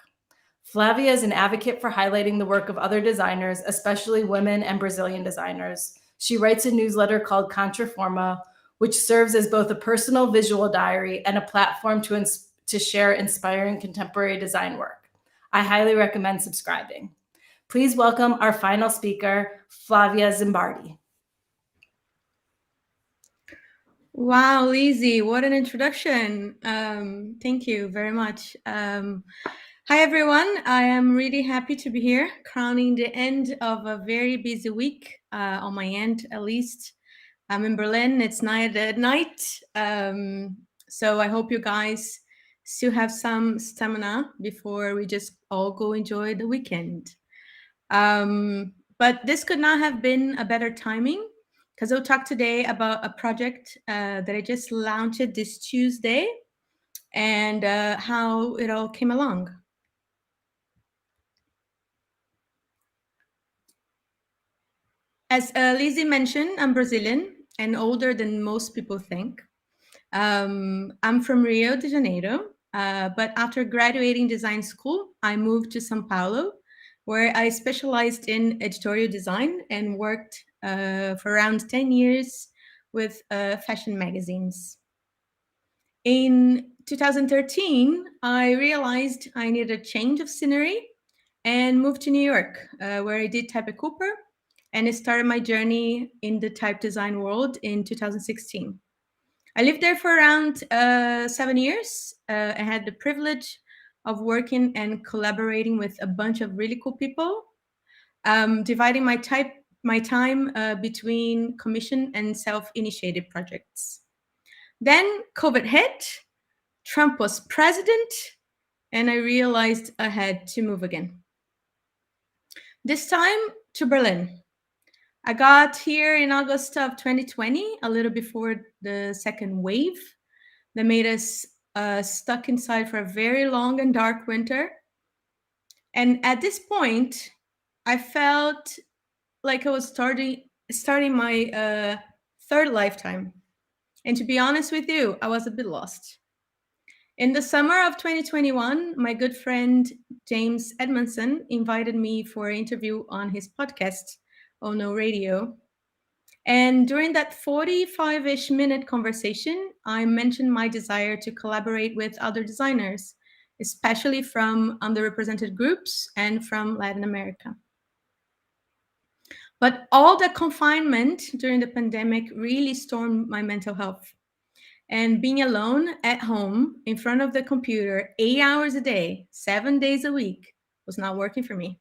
Flavia is an advocate for highlighting the work of other designers, especially women and Brazilian designers. She writes a newsletter called Contraforma, which serves as both a personal visual diary and a platform to share inspiring contemporary design work. I highly recommend subscribing. Please welcome our final speaker, Flavia Zimbardi. Wow, Lizzie, what an introduction. Thank you very much. Hi, everyone. I am really happy to be here, crowning the end of a very busy week, on my end, at least. I'm in Berlin. It's night at night. So I hope you guys still have some stamina before we just all go enjoy the weekend. But this could not have been a better timing, because I'll talk today about a project that I just launched this Tuesday and how it all came along. As Lizzie mentioned, I'm Brazilian and older than most people think. I'm from Rio de Janeiro, but after graduating design school, I moved to Sao Paulo, where I specialized in editorial design and worked for around 10 years with fashion magazines. In 2013, I realized I needed a change of scenery and moved to New York, where I did Type Cooper, and I started my journey in the type design world in 2016. I lived there for around 7 years. I had the privilege of working and collaborating with a bunch of really cool people, dividing my time between commission and self-initiated projects. Then COVID hit, Trump was president, and I realized I had to move again. This time to Berlin. I got here in August of 2020, a little before the second wave that made us stuck inside for a very long and dark winter. And at this point, I felt like I was starting my third lifetime. And to be honest with you, I was a bit lost. In the summer of 2021, my good friend James Edmondson invited me for an interview on his podcast, Oh No Radio. And during that 45-ish minute conversation, I mentioned my desire to collaborate with other designers, especially from underrepresented groups and from Latin America. But all the confinement during the pandemic really stormed my mental health. And being alone at home in front of the computer 8 hours a day, 7 days a week was not working for me.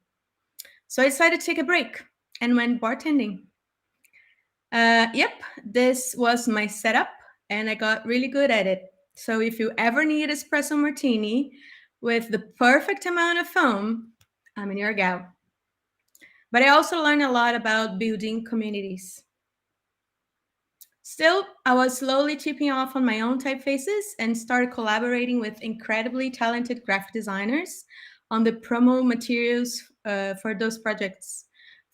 So I decided to take a break and went bartending. Yep, this was my setup and I got really good at it. So if you ever need espresso martini with the perfect amount of foam, I'm in your gal. But I also learned a lot about building communities. Still, I was slowly chipping off on my own typefaces and started collaborating with incredibly talented graphic designers on the promo materials for those projects.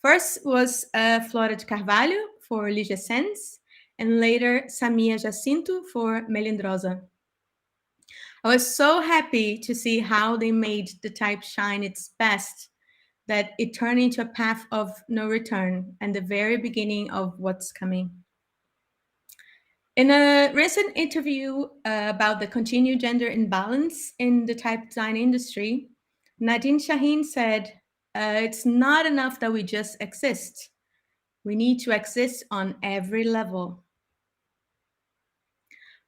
First was Flora de Carvalho for Ligia Sense, and later Samia Jacinto for Melindrosa. I was so happy to see how they made the type shine its best, that it turned into a path of no return and the very beginning of what's coming. In a recent interview about the continued gender imbalance in the type design industry, Nadine Shaheen said, it's not enough that we just exist. We need to exist on every level.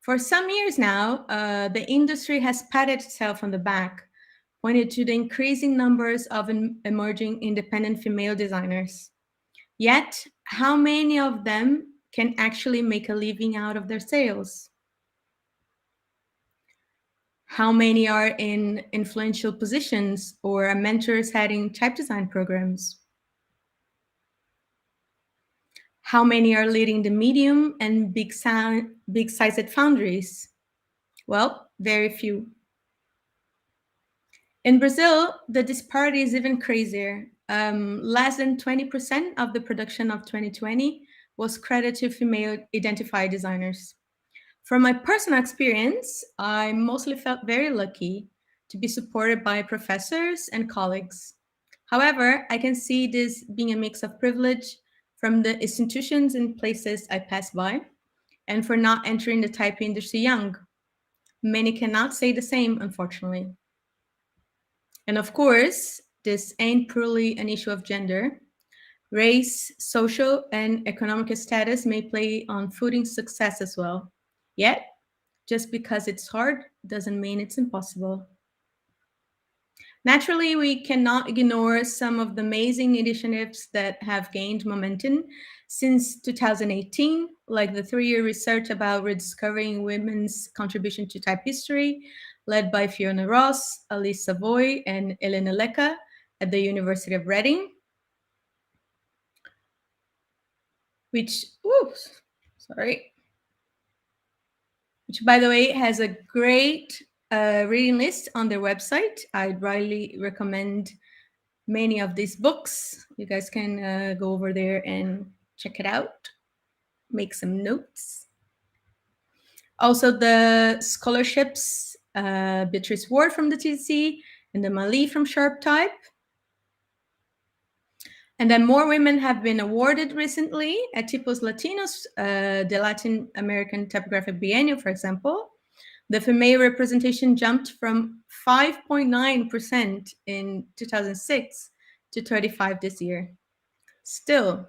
For some years now, the industry has patted itself on the back, pointed to the increasing numbers of emerging independent female designers. Yet, how many of them can actually make a living out of their sales? How many are in influential positions or are mentors heading type design programs? How many are leading the medium and big-sized foundries? Well, very few. In Brazil, the disparity is even crazier. Less than 20% of the production of 2020 was credited to female identified designers. From my personal experience, I mostly felt very lucky to be supported by professors and colleagues. However, I can see this being a mix of privilege from the institutions and places I passed by, and for not entering the type industry young. Many cannot say the same, unfortunately. And of course, this ain't purely an issue of gender. Race, social, and economic status may play on footing success as well. Yet, just because it's hard doesn't mean it's impossible. Naturally, we cannot ignore some of the amazing initiatives that have gained momentum since 2018, like the 3-year research about rediscovering women's contribution to type history, led by Fiona Ross, Alice Savoy, and Elena Lecca at the University of Reading, which, which by the way, has a great reading list on their website. I'd highly recommend many of these books. You guys can go over there and check it out, make some notes. Also the scholarships, Beatrice Ward from the TDC and the Mali from Sharp Type. And then more women have been awarded recently at Tipos Latinos, the Latin American Typographic Biennial, for example, The female representation jumped from 5.9% in 2006 to 35% this year. Still,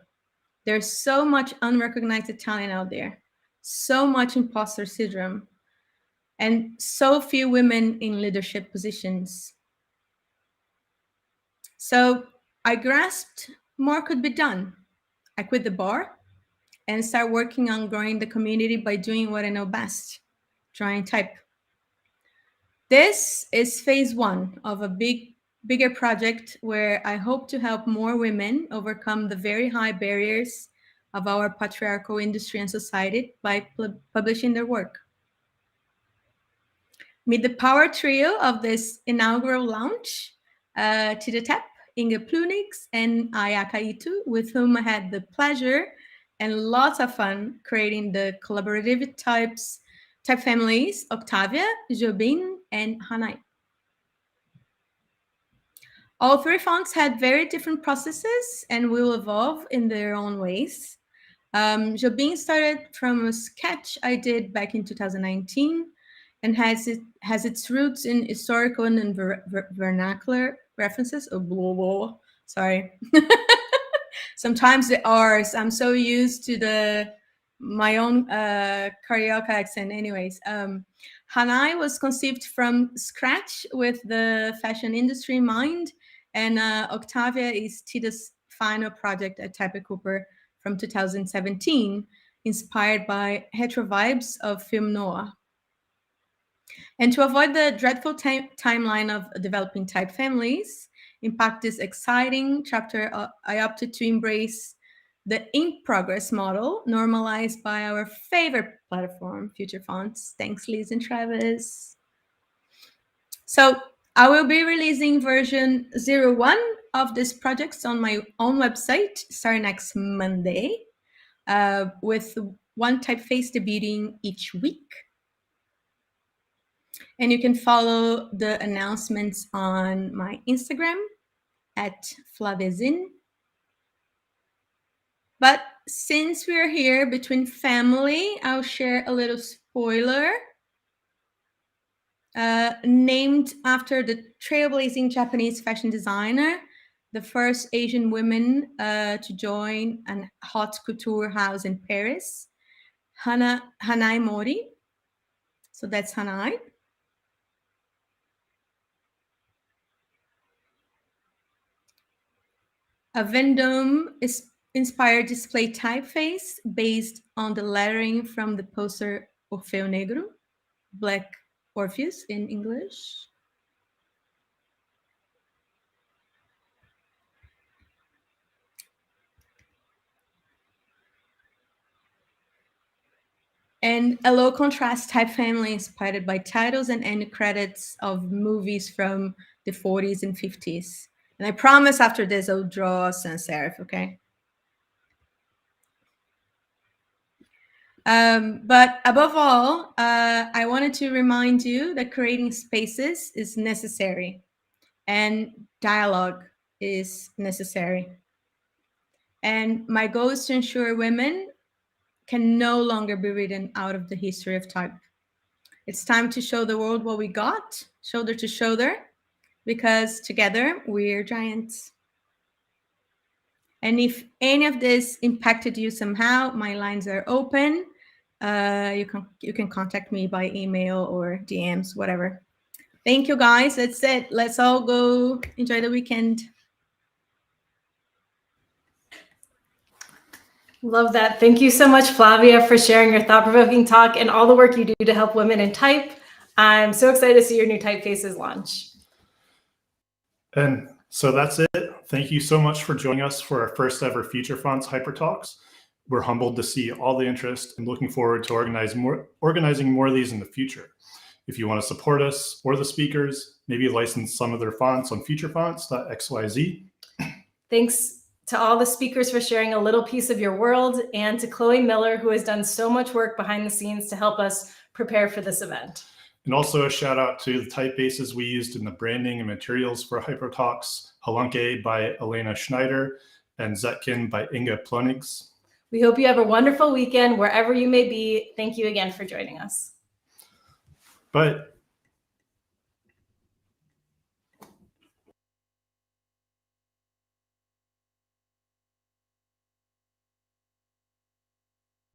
there's so much unrecognized talent out there, so much imposter syndrome, and so few women in leadership positions. So I grasped more could be done. I quit the bar and start working on growing the community by doing what I know best, drawing type. This is phase one of a bigger project where I hope to help more women overcome the very high barriers of our patriarchal industry and society by publishing their work. Meet the power trio of this inaugural launch, Tida Tep, Inge Plunix, and Aya Kaitu, with whom I had the pleasure and lots of fun creating the collaborative type families, Octavia, Jobin, and Hanai. All three fonts had very different processes and will evolve in their own ways. Jobin started from a sketch I did back in 2019 and has its roots in historical and vernacular references. Oh, blah, blah. Sorry. Sometimes the R's. I'm so used to my own Carioca accent. Anyways, Hanai was conceived from scratch with the fashion industry in mind, and Octavia is Tida's final project at Typesetter from 2017, inspired by hetero vibes of film noir. And to avoid the dreadful timeline of developing type families, impact this exciting chapter, I opted to embrace the in progress model normalized by our favorite platform, Future Fonts. Thanks, Liz and Travis. So I will be releasing version 01 of this project on my own website starting next Monday, with one typeface debuting each week. And you can follow the announcements on my Instagram at Flaviazin. But since we're here between family, I'll share a little spoiler. Named after the trailblazing Japanese fashion designer, the first Asian woman to join a haute couture house in Paris, Hanai Mori. So that's Hanai. A Vendôme is inspired display typeface based on the lettering from the poster Orfeu Negro, Black Orpheus in English. And a low contrast type family inspired by titles and end credits of movies from the 40s and 50s. And I promise after this I'll draw sans serif, okay? But above all, I wanted to remind you that creating spaces is necessary and dialogue is necessary. And my goal is to ensure women can no longer be written out of the history of type. It's time to show the world what we got, shoulder to shoulder, because together we're giants. And if any of this impacted you somehow, my lines are open. You can contact me by email or DMs, whatever. Thank you, guys. That's it. Let's all go enjoy the weekend. Love that. Thank you so much, Flavia, for sharing your thought-provoking talk and all the work you do to help women in type. I'm so excited to see your new typefaces launch. And so that's it. Thank you so much for joining us for our first ever Future Fonts HyperTalks. We're humbled to see all the interest and looking forward to organizing more of these in the future. If you want to support us or the speakers, maybe license some of their fonts on futurefonts.xyz. Thanks to all the speakers for sharing a little piece of your world, and to Chloe Miller, who has done so much work behind the scenes to help us prepare for this event. And also a shout out to the typefaces we used in the branding and materials for HyperTalks, Halunke by Elena Schneider and Zetkin by Inga Plonix. We hope you have a wonderful weekend wherever you may be. Thank you again for joining us. But